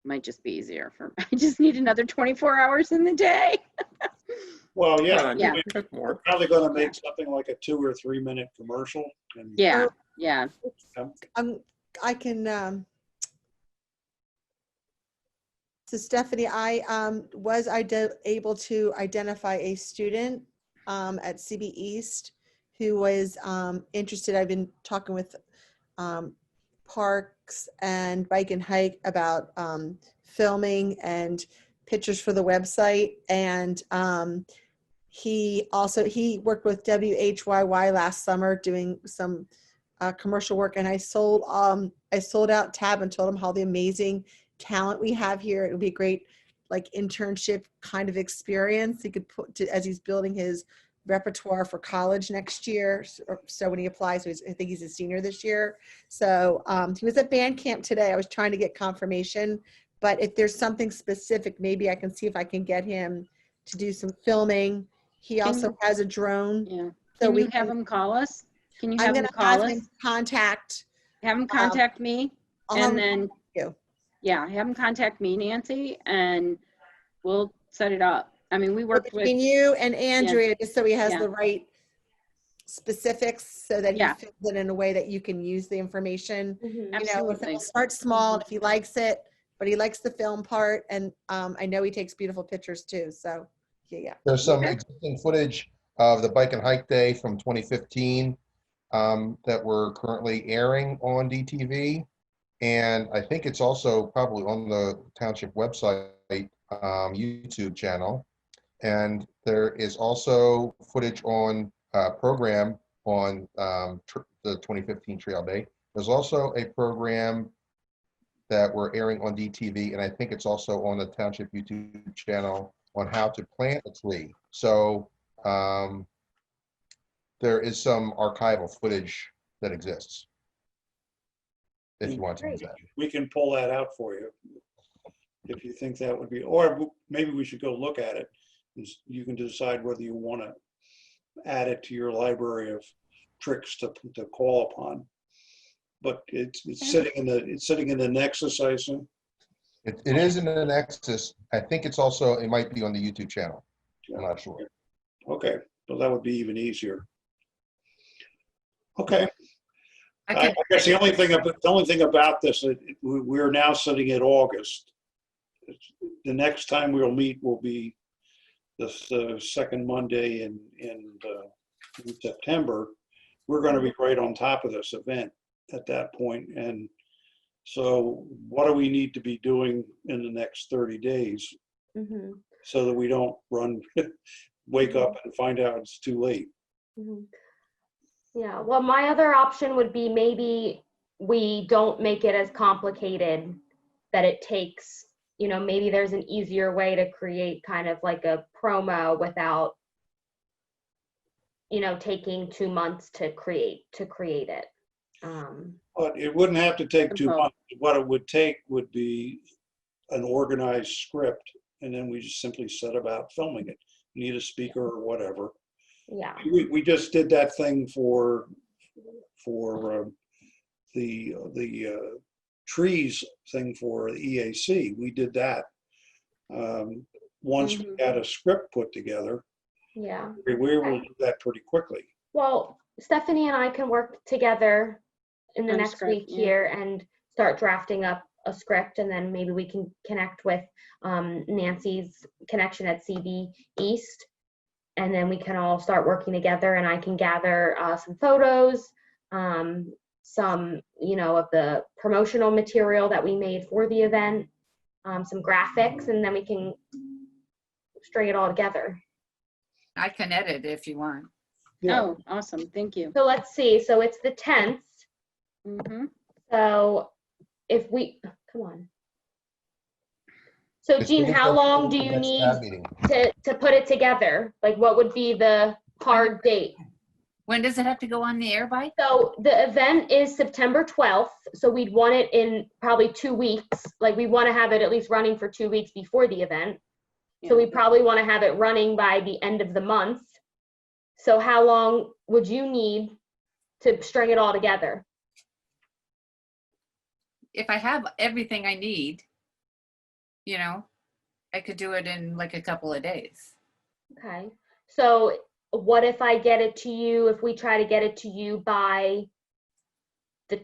might just be easier I just need another 24 hours in the day. Well, yeah, Yeah. we're probably gonna make something like a 2 or 3 minute commercial. And Yeah, yeah. I can, so Stephanie, I was able to identify a student at CB East who was interested. I've been talking with Parks and Bike and Hike about filming and pictures for the website. And he worked with WHYY last summer doing some commercial work. And I sold out TAB and told him how the amazing talent we have here. It would be a great like internship kind of experience he could put to, as he's building his repertoire for college next year. So when he applies, I think he's a senior this year. So he was at band camp today. I was trying to get confirmation, but if there's something specific, maybe I can see if I can get him to do some filming. He also has a drone. Yeah. So Can we you have him call us? Can you I'm have going him to call have us? him contact. Have him contact me, I'll have and him then you. yeah, have him contact me, Nancy, and we'll set it up. I mean, we worked with, Between you and Andrea, just so he has Yeah. the right specifics so that he Yeah. fills it in a way that you can use the information. Mhm. You know, if Absolutely. he'll start small, if he likes it, but he likes the film part. And I know he takes beautiful pictures too. So yeah. There's some Okay. existing footage of the Bike and Hike Day from 2015 that we're currently airing on DTV. And I think it's also probably on the township website, YouTube channel. And there is also footage on program on the 2015 Trail Day. There's also a program that we're airing on DTV, and I think it's also on the township YouTube channel on how to plant a tree. So there is some archival footage that exists, if you want to use that. We can pull that out for you if you think that would be, or maybe we should go look at it. You can decide whether you want to add it to your library of tricks to call upon. But it's sitting in the Nexus, I assume. It is in the Nexus. I think it's also, it might be on the YouTube channel. I'm not sure. Okay, well, that would be even easier. Okay. I I can, guess the only thing about this, we're now sitting at August. The next time we'll meet will be the second Monday in September. We're going to be right on top of this event at that point. And so what do we need to be doing in the next 30 days Mhm. so that we don't wake up and find out it's too late? Mhm. Yeah, well, my other option would be maybe we don't make it as complicated that it takes, maybe there's an easier way to create kind of like a promo without, taking 2 months to create it. But it wouldn't have to take 2 Info. months. What it would take would be an organized script, and then we just simply set about filming it. You need a speaker or whatever. Yeah. We just did that thing for the trees thing for the EAC. We did that. Once we had a script put together, Yeah. we were able to do that pretty quickly. Well, Stephanie and I can work together in the On a next script, week yeah. here and start drafting up a script, and then maybe we can connect with Nancy's connection at CB East, and then we can all start working together, and I can gather some photos, some, of the promotional material that we made for the event, some graphics, and then we can string it all together. I can edit if you want. Yeah. Oh, awesome. Thank you. So let's see. So it's the 10th. Mhm. So if we, come on. So It's Jean, within how the long do you next need staff meeting. to put it together? Like what would be the hard date? When does it have to go on the air by? So the event is September 12th. So we'd want it in probably 2 weeks. Like we want to have it at least running for 2 weeks before the event. So we probably want to have it running by the end of the month. So how long would you need to string it all together? If I have everything I need, I could do it in like a couple of days. Okay. So what if I get it to you, if we try to get it to you by the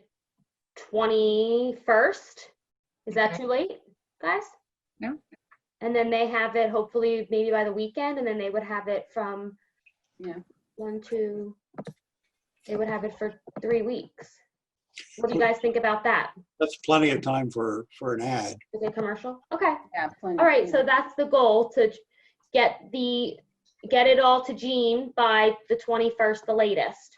21st? Is that Okay. too late, guys? No. And then they have it hopefully maybe by the weekend, and then they would have it from they would have it for 3 weeks. What do you guys think about that? That's plenty of time for an ad. Is it commercial? Okay. Yeah, plenty. All right. So that's the goal, to get it all to Jean by the 21st, the latest.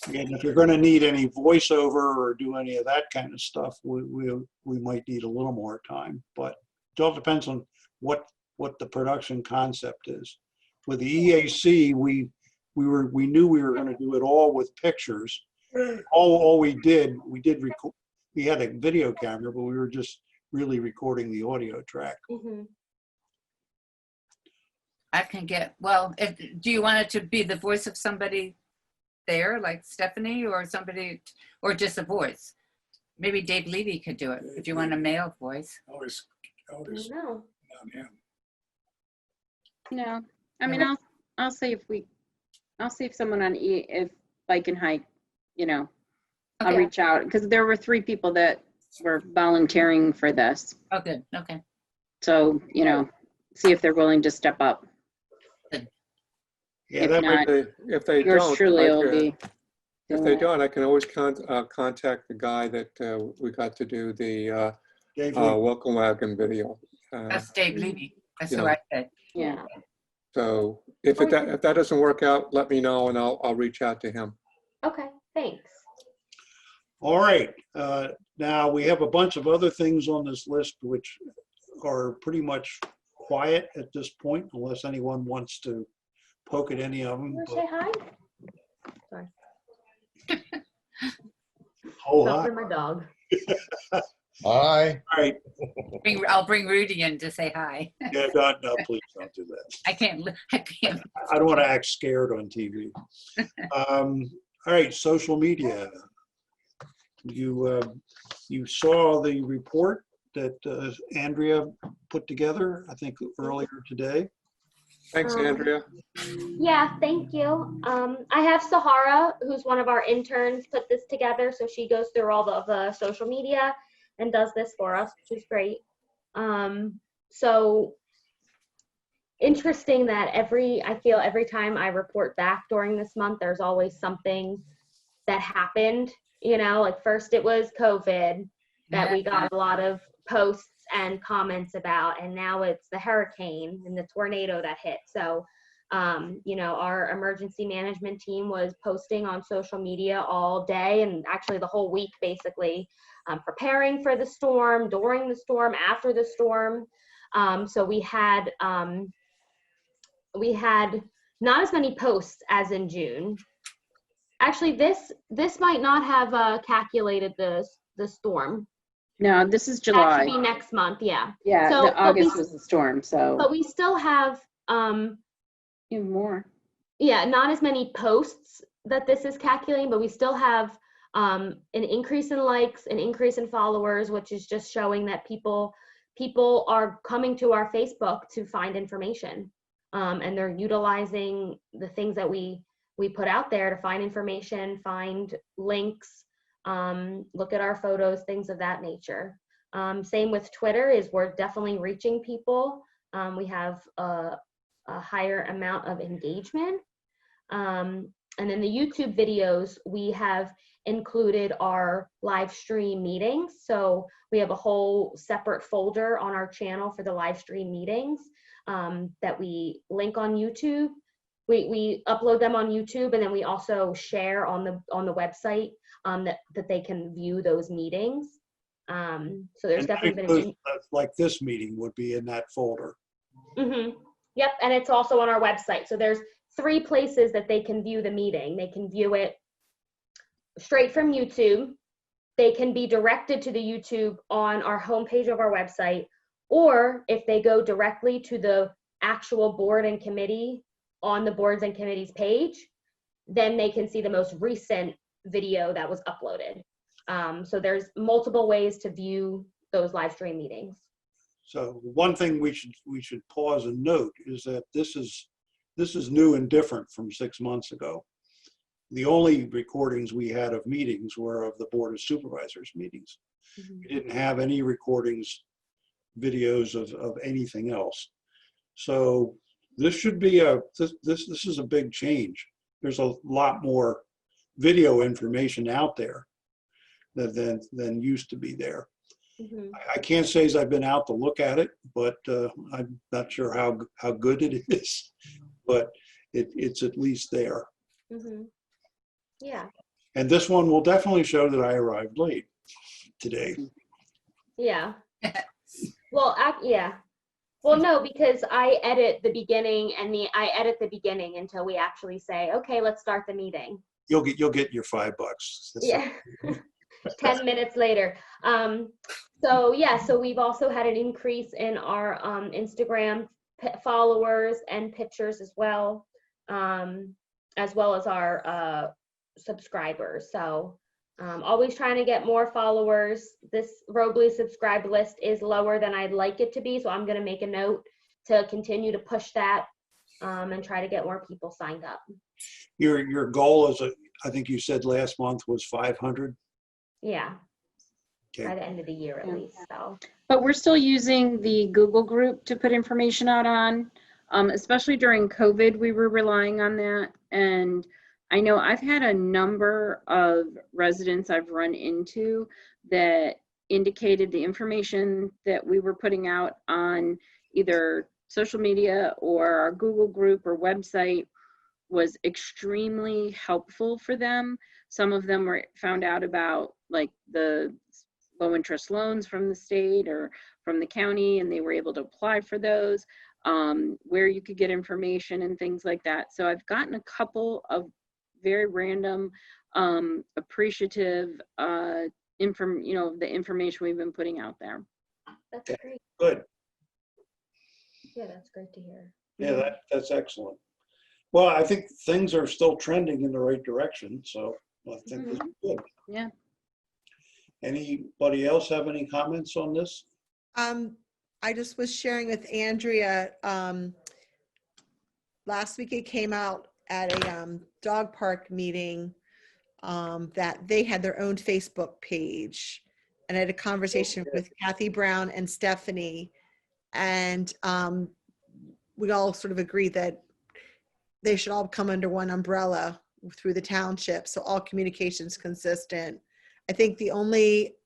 And if you're going to need any voiceover or do any of that kind of stuff, we might need a little more time. But it all depends on what the production concept is. With the EAC, we knew we were going to do it all with pictures. All we did record. We had a video camera, but we were just really recording the audio track. Mm-hmm. I can get, well, do you want it to be the voice of somebody there, like Stephanie, or somebody, or just a voice? Maybe Dave Levy could do it if you want a male voice. I don't know. Not him. No, I mean, I'll see if someone on if Bike and Hike, I'll Okay. reach out, because there were 3 people that were volunteering for this. Oh, good. Okay. So, see if they're willing to step up. Yeah, If that might, not, If they yours don't, truly I will can- be. if doing they it. don't, I can always contact the guy that we got to do the Dave, Lee, welcome wagon video. That's Dave Levy. That's you who know. I said. Yeah. So if that doesn't work out, let me know and I'll reach out to him. Okay, thanks. all right. Now, we have a bunch of other things on this list which are pretty much quiet at this point, unless anyone wants to poke at any of them. You want to But- say hi? Sorry. Oh, Talk hi. to my dog. Hi. All right. I'll bring Rudy in to say hi. Yeah, no, please don't do that. I can't. I don't want to act scared on TV. All right, social media. You saw the report that Andrea put together, I think earlier today. Thanks, Andrea. Yeah, thank you. I have Sahara, who's one of our interns, put this together. So she goes through all the social media and does this for us, which is great. So interesting that I feel every time I report back during this month, there's always something that happened. Like first it was COVID that we got a lot of posts and comments about, and now it's the hurricane and the tornado that hit. So, our emergency management team was posting on social media all day and actually the whole week, basically, preparing for the storm, during the storm, after the storm. So we had not as many posts as in June. Actually, this might not have calculated the storm. No, this is That July. should be next month, yeah. Yeah, So, the but August we- was the storm, so But we still have, even more. yeah, not as many posts that this is calculating, but we still have an increase in likes, an increase in followers, which is just showing that people are coming to our Facebook to find information, and they're utilizing the things that we put out there to find information, find links, look at our photos, things of that nature. Same with Twitter, is we're definitely reaching people. We have a higher amount of engagement. And in the YouTube videos, we have included our live stream meetings. So we have a whole separate folder on our channel for the live stream meetings that we link on YouTube. We upload them on YouTube, and then we also share on the website that they can view those meetings. So there's And that definitely been includes, like this meeting would be in that folder. Yep, and it's also on our website. So there's 3 places that they can view the meeting. They can view it straight from YouTube. They can be directed to the YouTube on our homepage of our website, or if they go directly to the actual board and committee on the boards and committees page, then they can see the most recent video that was uploaded. So there's multiple ways to view those live stream meetings. So one thing we should pause and note is that this is new and different from 6 months ago. The only recordings we had of meetings were of the Board of Supervisors meetings. We didn't have any recordings, videos of anything else. So this should be this is a big change. There's a lot more video information out there than used to be there. I can't say as I've been out to look at it, but I'm not sure how good it is, but it's at least there. Yeah. And this one will definitely show that I arrived late today. Yeah. Well, yeah. Well, no, because I edit the beginning until we actually say, okay, let's start the meeting. You'll get your $5. Yeah. 10 minutes later. So yeah, so we've also had an increase in our Instagram followers and pictures as well as our subscribers. So always trying to get more followers. This Robley subscribe list is lower than I'd like it to be, so I'm going to make a note to continue to push that and try to get more people signed up. Your goal is, I think you said last month was 500. Yeah, Okay. by the end of the year at Yeah. least, so. But we're still using the Google group to put information out on. Especially during COVID, we were relying on that. And I know I've had a number of residents I've run into that indicated the information that we were putting out on either social media or our Google group or website was extremely helpful for them. Some of them were found out about like the low interest loans from the state or from the county, and they were able to apply for those, where you could get information and things like that. So I've gotten a couple of very random, appreciative, the information we've been putting out there. That's Okay. great. Good. Yeah, that's great to hear. Yeah, that's excellent. Well, I think things are still trending in the right direction, so I think this is good. Yeah. Anybody else have any comments on this? I just was sharing with Andrea, last week it came out at a dog park meeting that they had their own Facebook page. And I had a conversation with Kathy Brown and Stephanie. And we all sort of agreed that they should all come under one umbrella through the township. So all communications consistent. I think the only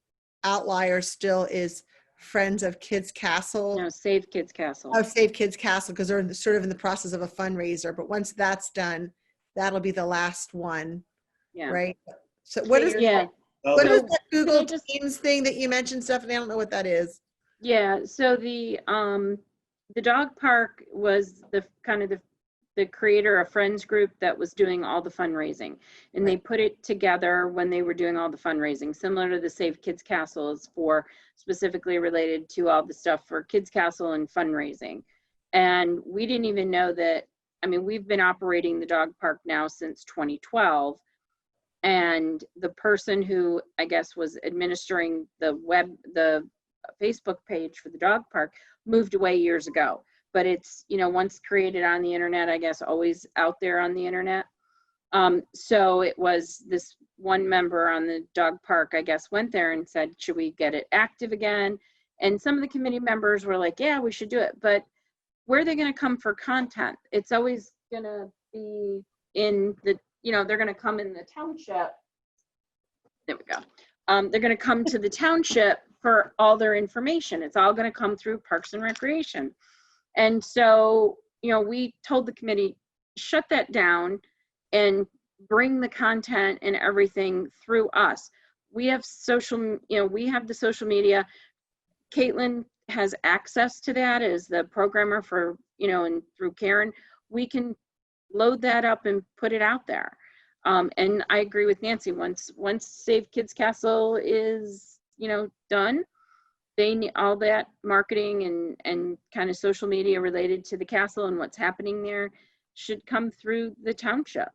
outlier still is Friends of Kids Castle. No, Save Kids Castle. Oh, Save Kids Castle, because they're sort of in the process of a fundraiser. But once that's done, that'll be the last one, Yeah. right? So what is Yeah. what Oh, is that Google just- Teams thing that you mentioned, Stephanie? I don't know what that is. Yeah, so the dog park was the kind of the creator of Friends group that was doing all the fundraising. And they put it together when they were doing all the fundraising, similar to the Save Kids Castles, for specifically related to all the stuff for Kids Castle and fundraising. And we didn't even know that, I mean, we've been operating the dog park now since 2012. And the person who I guess was administering the Facebook page for the dog park moved away years ago. But it's, once created on the internet, I guess always out there on the internet. So it was this one member on the dog park, I guess, went there and said, should we get it active again? And some of the committee members were like, yeah, we should do it. But where are they going to come for content? It's always going to be in the, they're going to come in the township. There we go. They're going to come to the township for all their information. It's all going to come through Parks and Recreation. And so, we told the committee, shut that down and bring the content and everything through us. We have we have the social media. Caitlin has access to that as the programmer for, and through Karen, we can load that up and put it out there. And I agree with Nancy, once Save Kids Castle is, done, they need all that marketing and kind of social media related to the castle and what's happening there should come through the township,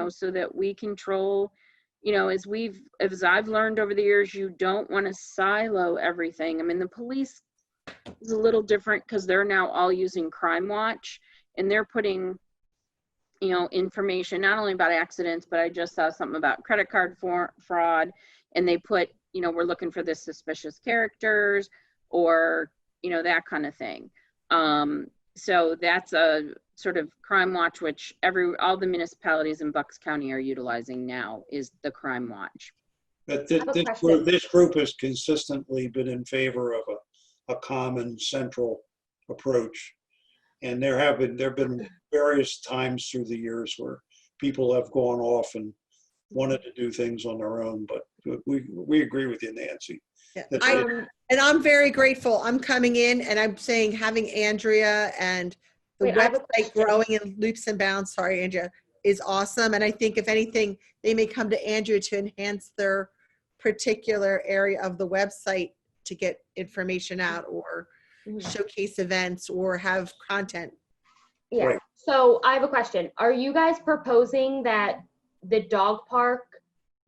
so that we control, as I've learned over the years, you don't want to silo everything. I mean, the police is a little different because they're now all using Crime Watch, and they're putting, information not only about accidents, but I just saw something about credit card fraud, and they put, we're looking for this suspicious characters or, that kind of thing. So that's a sort of Crime Watch, which all the municipalities in Bucks County are utilizing now, is the Crime Watch. But I have a question. this group has consistently been in favor of a common central approach. And there have been various times through the years where people have gone off and wanted to do things on their own, but we agree with you, Nancy. Yeah. That's And I'm very grateful. I'm coming in and I'm saying having Andrea and the Wait, I have a website growing in leaps and bounds, sorry, Andrea, is awesome. And I think if anything, they may come to Andrea to enhance their particular area of the website to get information out or showcase events or have content. Yeah. Right. So I have a question. Are you guys proposing that the dog park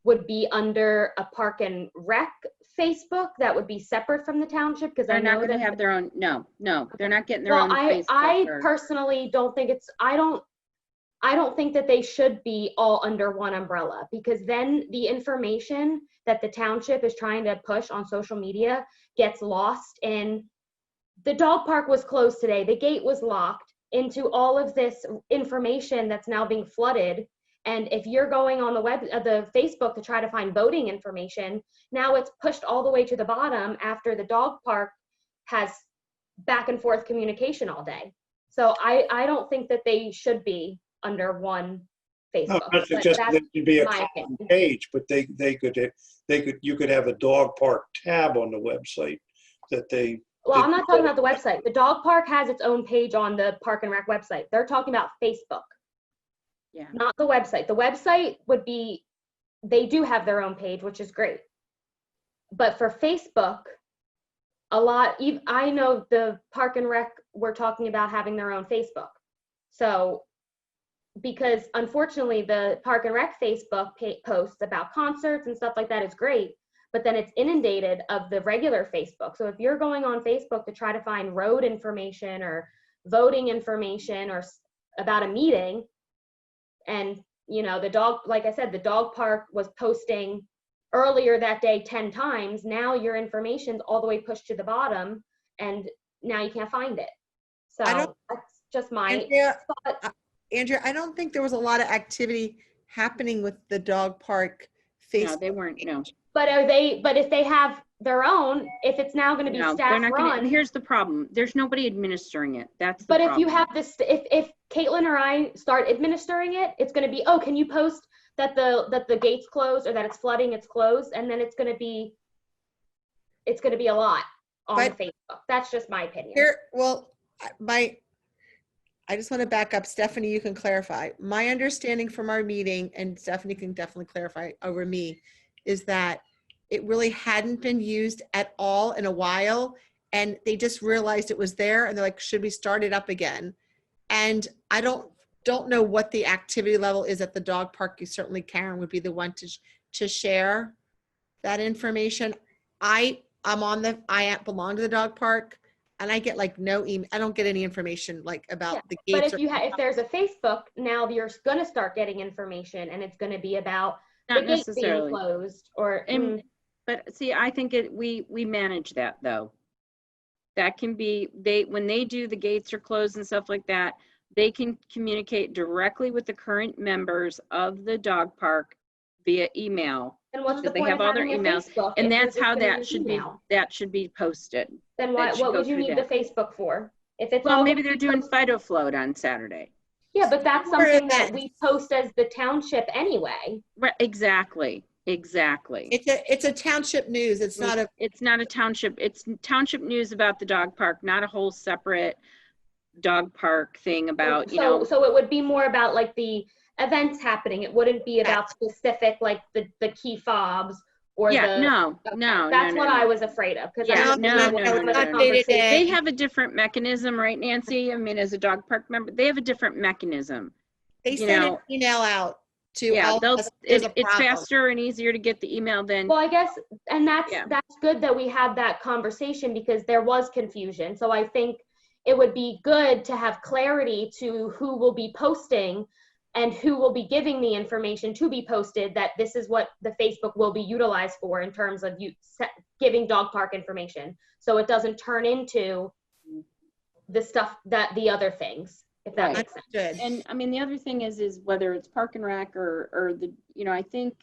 would be under a Park and Rec Facebook that would be separate from the township? Because I They're not know gonna that. have their own, no, they're not getting their Well, own I Facebook. or- personally don't think I don't think that they should be all under one umbrella, because then the information that the township is trying to push on social media gets lost in the dog park was closed today, the gate was locked, into all of this information that's now being flooded. And if you're going on the Facebook to try to find voting information, now it's pushed all the way to the bottom after the dog park has back and forth communication all day. So I don't think that they should be under one No, Facebook. I'm not suggesting there should be a my common opinion. page, but you could have a dog park tab on the website that they, Well, I'm not talking about the website. The dog park has its own page on the Park and Rec website. They're talking about Facebook, Yeah, not the website. The website would be, they do have their own page, which is great. But for Facebook, I know the Park and Rec were talking about having their own Facebook. So, because unfortunately the Park and Rec Facebook posts about concerts and stuff like that is great, but then it's inundated of the regular Facebook. So if you're going on Facebook to try to find road information or voting information or about a meeting, and the dog, like I said, the dog park was posting earlier that day 10 times, now your information's all the way pushed to the bottom and now you can't find it. So that's just my thought. Andrea, I don't think there was a lot of activity happening with the dog park no, Facebook. they weren't, no. But if they have their own, if it's now going to be No, they're staff not gonna, and run, here's the problem. There's nobody administering it. That's the but problem. if you have this, if Caitlin or I start administering it, it's going to be, oh, can you post that the gate's closed or that it's flooding, it's closed, and then it's going to be a lot on But- Facebook. That's just my opinion. I just want to back up. Stephanie, you can clarify. My understanding from our meeting, and Stephanie can definitely clarify over me, is that it really hadn't been used at all in a while. And they just realized it was there and they're like, should we start it up again? And I don't know what the activity level is at the dog park. You certainly, Karen, would be the one to share that information. I belong to the dog park. And I get like no email. I don't get any information like about the gates. But if there's a Facebook, now you're going to start getting information, and it's going to be about Not the gate being necessarily. closed or. But see, I think we manage that though. That can be, when they do the gates are closed and stuff like that, they can communicate directly with the current members of the dog park via email. Then what's the They point have of all their having a emails, Facebook and if that's you're how just gonna that use should be, email? posted. Then that should what go would you through need that. the Facebook for? If it's Well, all maybe gonna they're be doing Fido Float on Saturday. Yeah, but that's Or something that events. we post as the township anyway. Right, exactly. It's a township news. It's not a, It's not a township, it's township news about the dog park, not a whole separate dog park thing about, So it would be more about like the events happening. It wouldn't be about specific, like the key fobs or yeah, the. no, Okay, no. That's no, what no. I was afraid of. Because Yeah, I no, know no, some no, of the no, no. conversations- They have a different mechanism, right, Nancy? I mean, as a dog park member, they have a different mechanism. they send an email out to all of us. There's a It's problem. faster and easier to get the email than, Well, I guess, and that's Yeah. good that we had that conversation because there was confusion. So I think it would be good to have clarity to who will be posting and who will be giving the information to be posted, that this is what the Facebook will be utilized for in terms of giving dog park information. So it doesn't turn into the stuff that the other things, if that Right. makes sense. Good. and I mean, the other thing is whether it's Park and Rec or the, I think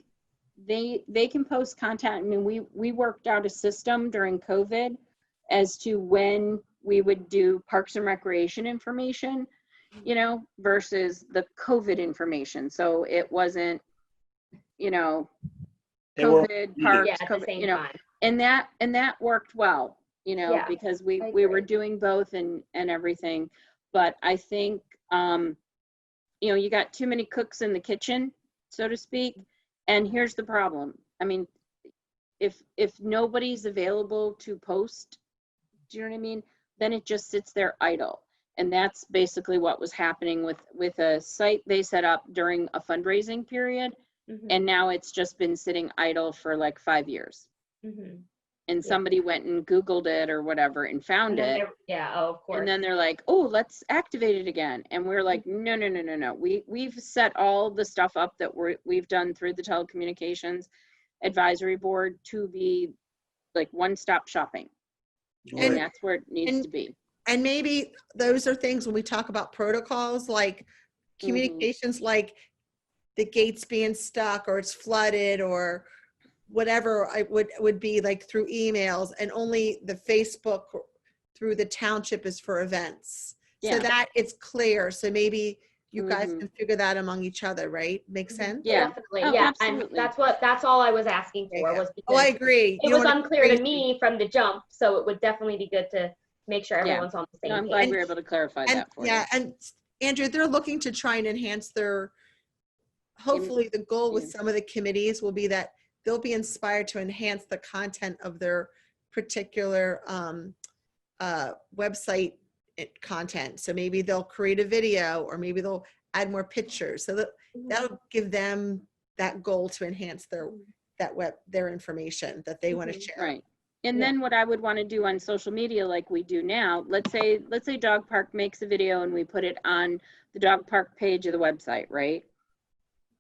they can post content. I mean, we worked out a system during COVID as to when we would do Parks and Recreation information, versus the COVID information. So it wasn't, They weren't COVID, parks, Yeah, at the COVID, same time. and that worked well, Yeah, because I we agree. were doing both and everything. But I think, you got too many cooks in the kitchen, so to speak. And here's the problem. I mean, if nobody's available to post, do you know what I mean? Then it just sits there idle. And that's basically what was happening with a site they set up during a fundraising period. Mhm, And now it's just been sitting idle for like 5 years. mhm. And Yeah. somebody went and Googled it or whatever and And found then it. yeah, oh, of course. And then they're like, oh, let's activate it again. And we're like, no, no, no, no, no. We've set all the stuff up that we've done through the Telecommunications Advisory Board to be like one-stop shopping. And Right. that's where it needs and- to be. And maybe those are things when we talk about protocols, like communications, like the gates being stuck or it's flooded or whatever I would be like through emails, and only the Facebook through the township is for events. So Yeah. that it's clear. So maybe you guys Mhm. can figure that among each other, right? Makes Mhm. sense? Yeah. Definitely, Oh, yeah. absolutely. And that's all I was asking Yeah, for yeah. was Oh, I because agree. it You was don't wanna unclear to crazy. me from the jump, so it would definitely be good to make sure Yeah. everyone's on the No, same I'm glad page. we were able to clarify And that for yeah, you. and Andrew, they're looking to try and enhance their, hopefully the goal with yeah. some of the committees will be that they'll be inspired to enhance the content of their particular website content. So maybe they'll create a video or maybe they'll add more pictures. So that'll give them that goal to enhance their information that they want to share. Right. And Yeah. then what I would want to do on social media like we do now, let's say Dog Park makes a video and we put it on the Dog Park page of the website, right?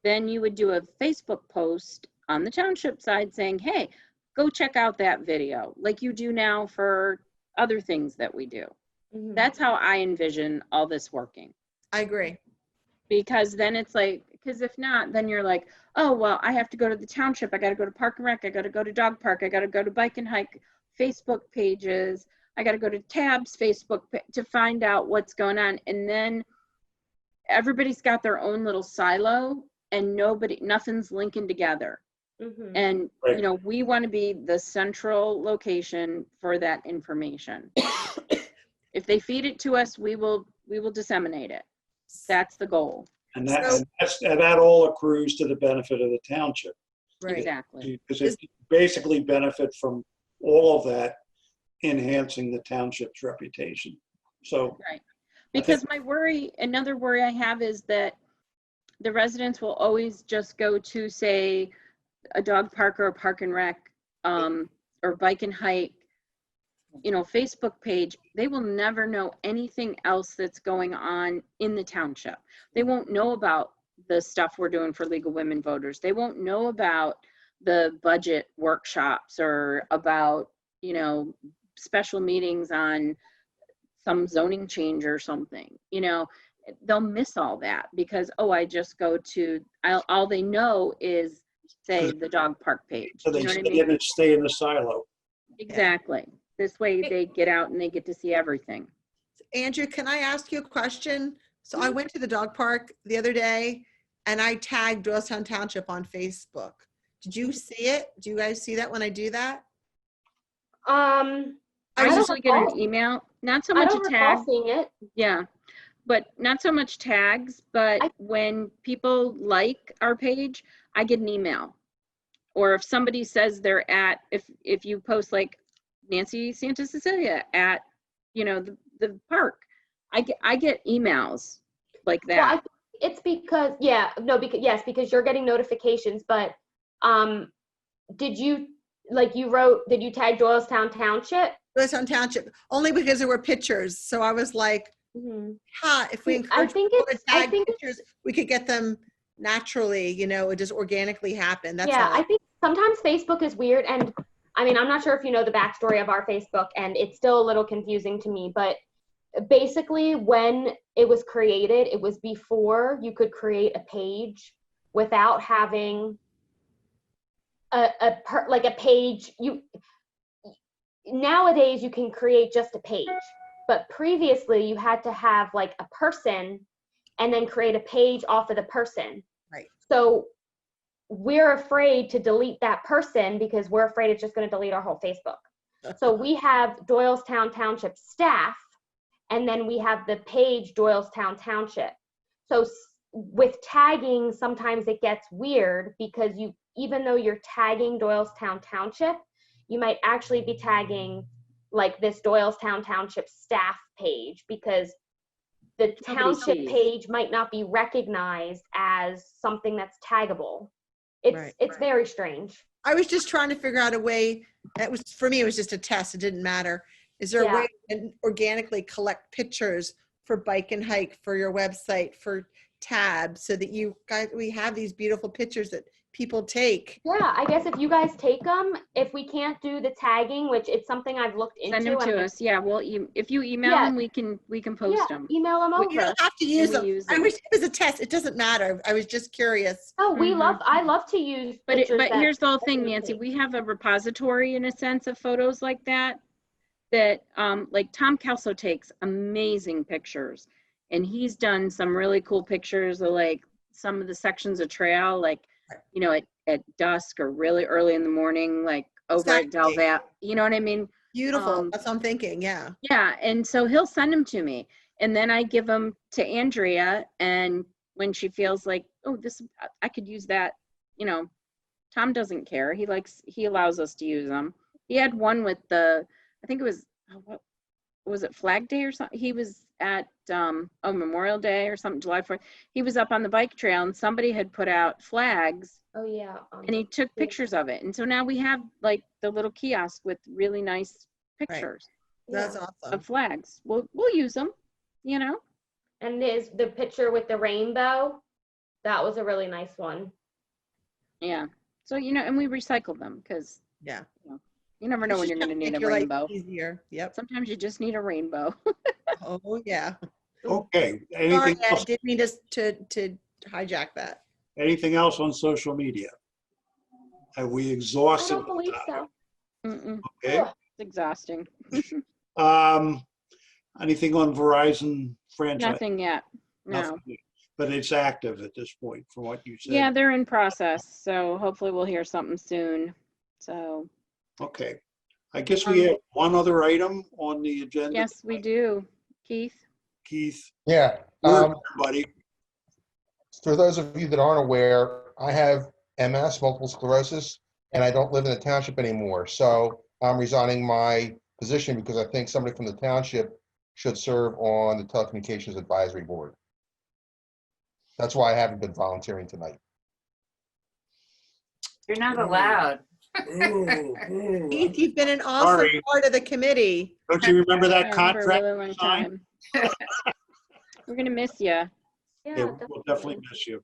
Then you would do a Facebook post on the township side saying, hey, go check out that video, like you do now for other things that we do. Mhm. That's how I envision all this working. I agree. Because then it's like, because if not, then you're like, oh, well, I have to go to the township. I got to go to Park and Rec. I got to go to Dog Park. I got to go to Bike and Hike Facebook pages. I got to go to Tab's Facebook to find out what's going on. And then everybody's got their own little silo and nothing's linking together. Mhm. And, Right. you know, we want to be the central location for that information. If they feed it to us, we will disseminate it. That's the goal. And that all accrues to the benefit of the township. Right. Exactly. Because it basically benefit from all of that enhancing the township's reputation. So, Right. Because another worry I have is that the residents will always just go to, say, a dog park or a Park and Rec, or Bike and Hike, you know, Facebook page. They will never know anything else that's going on in the township. They won't know about the stuff we're doing for League of Women Voters. They won't know about the budget workshops or about, you know, special meetings on some zoning change or something. You know, they'll miss all that because, oh, I just go to, all they know is, say, the dog park page. so Do they you know what I mean? stay in the silo. Exactly. This way they get out and they get to see everything. Andrew, can I ask you a question? So I went to the dog park the other day and I tagged Doylestown Township on Facebook. Did you see it? Do you guys see that when I do that? I I don't usually get recall- an email, not so I much don't a recall tag. seeing it. Yeah, but not so much tags, but when people like our page, I get an email. Or if somebody says they're at, if you post like Nancy Santa Cecilia at, you know, the park, I get emails like Well, I that. think it's because, because you're getting notifications, but did you tag Doylestown Township? Doylestown Township, only because there were pictures. So I was like, if we I encourage think people to it's- I tag think pictures, we could get them naturally, you know, it just organically happen. That's Yeah, all. I think sometimes Facebook is weird, and I mean, I'm not sure if you know the backstory of our Facebook, and it's still a little confusing to me, but basically when it was created, it was before you could create a page without having a page. Nowadays you can create just a page, but previously you had to have like a person and then create a page off of the person. Right. So we're afraid to delete that person because we're afraid it's just going to delete our whole Facebook. So we have Doylestown Township staff, and then we have the page Doylestown Township. So with tagging, sometimes it gets weird because even though you're tagging Doylestown Township, you might actually be tagging like this Doylestown Township staff page because the Nobody township sees. page might not be recognized as something that's taggable. Right. It's very strange. I was just trying to figure out a way, that was, for me, it was just a test. It didn't matter. Is there a Yeah. way to organically collect pictures for Bike and Hike, for your website, for Tab, so that you guys, we have these beautiful pictures that people take? Yeah, I guess if you guys take them, if we can't do the tagging, which it's something I've looked into. Send them and to us. Yeah, well, if you email Yeah. them, we can post them. Email them You over. don't have to use we them. use I them. wish it was a test. It doesn't matter. I was just curious. No, Mhm. I love to use But pictures but that- here's the whole thing, we Nancy, take. we have a repository in a sense of photos like that, like Tom Kelso takes amazing pictures. And he's done some really cool pictures of like some of the sections of trail, like, you know, at dusk or really early in the morning, like over at Del Exactly. Valle, you know what I mean? Beautiful. That's what I'm thinking. Yeah. Yeah, and so he'll send them to me, and then I give them to Andrea, and when she feels like, oh, this, I could use that, you know, Tom doesn't care. He allows us to use them. He had one with I think it was, what was it, Flag Day or something? He was at, Memorial Day or something, July 4th. He was up on the bike trail, and somebody had put out flags, Oh yeah. and he took pictures of it. And so now we have like the little kiosk with really nice pictures That's yeah. awesome. of flags. We'll use them, you know? And there's the picture with the rainbow. That was a really nice one. Yeah. So, you know, and we recycle them because Yeah. you never know when you're going to need a rainbow. Easier. Yep. Sometimes you just need a rainbow. Oh, yeah. Okay, Sorry, anything I else, didn't mean to hijack that. anything else on social media? Have we I exhausted? don't believe so. Mm-mm. Okay. Ugh. It's exhausting. Anything on Verizon franchise? Nothing yet. No. Nothing. But it's active at this point, from what you said. Yeah, they're in process. So hopefully we'll hear something soon. So, Okay. I guess we have one other item on the agenda. yes, we do. Keith? Keith, Yeah. word, buddy. For those of you that aren't aware, I have MS, multiple sclerosis, and I don't live in the township anymore. So I'm resigning my position because I think somebody from the township should serve on the Telecommunications Advisory Board. That's why I haven't been volunteering tonight. You're not allowed. Keith, you've been an awesome Sorry. part of the committee. Don't you remember Yeah, that for a contract? really long you signed? time. We're going to miss you. Yeah, Yeah, we'll definitely miss you.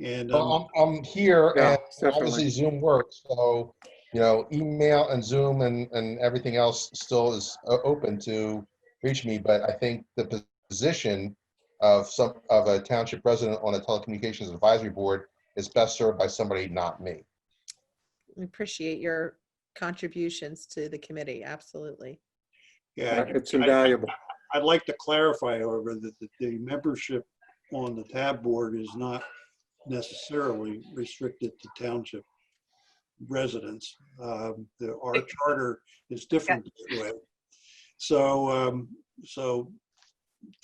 And Well, I'm here Yeah, and definitely. obviously Zoom works. So, you know, email and Zoom and everything else still is open to reach me. But I think the position of a township president on a telecommunications advisory board is best served by somebody not me. We appreciate your contributions to the committee. Absolutely. yeah, It's invaluable. I'd like to clarify, however, that the membership on the TAB board is not necessarily restricted to township residents. Our charter is different this way. So,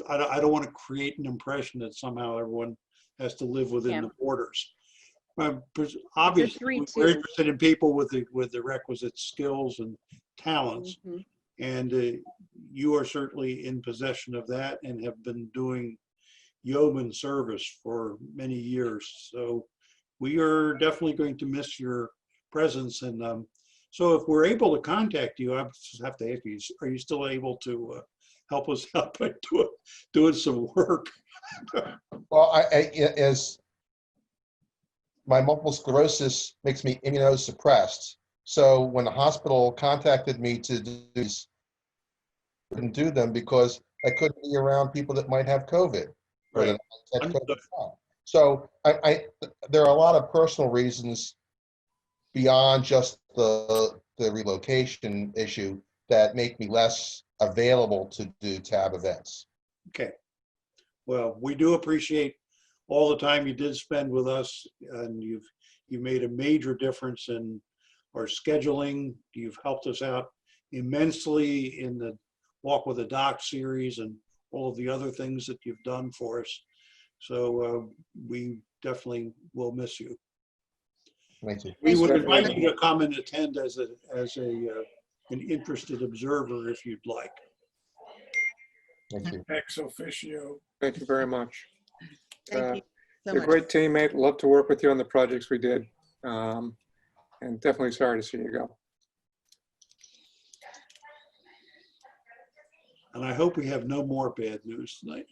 I don't want to create an impression that somehow everyone has to live within Yeah. the borders. Obviously, 3-2. we're interested in people with the requisite skills and talents. Mhm. And you are certainly in possession of that and have been doing yeoman service for many years. So we are definitely going to miss your presence. And so if we're able to contact you, I just have to ask you, are you still able to help us out by doing some work? Well, as my multiple sclerosis makes me immunosuppressed. So when the hospital contacted me to do these, I couldn't do them because I couldn't be around people that might have COVID. Or Right. that had COVID from. So there are a lot of personal reasons beyond just the relocation issue that make me less available to do TAB events. Okay. Well, we do appreciate all the time you did spend with us, and you've made a major difference in our scheduling. You've helped us out immensely in the Walk with a Doc series and all of the other things that you've done for us. So we definitely will miss you. Thank you. We would Definitely. invite you to come and attend as an interested observer if you'd like. Thank you. Ex officio. Thank you very much. Thank you. so You're a much. great teammate. Love to work with you on the projects we did. And definitely sorry to see you go. And I hope we have no more bad news tonight.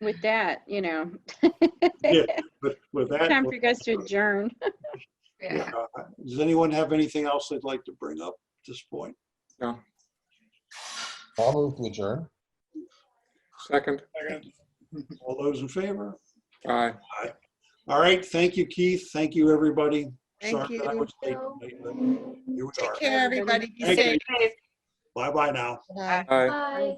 With that, Yeah, but with that, time for you guys to adjourn. Yeah. does anyone have anything else they'd like to bring up at this point? No. I'll move to adjourn. Second. All those in favor? Aye. All right, thank you, Keith. Thank you, everybody. Thank Sorry that I you. was late tonight, but here we Take are. care, everybody. Be Thank you. safe. Bye-bye now. Bye. Aye. Bye.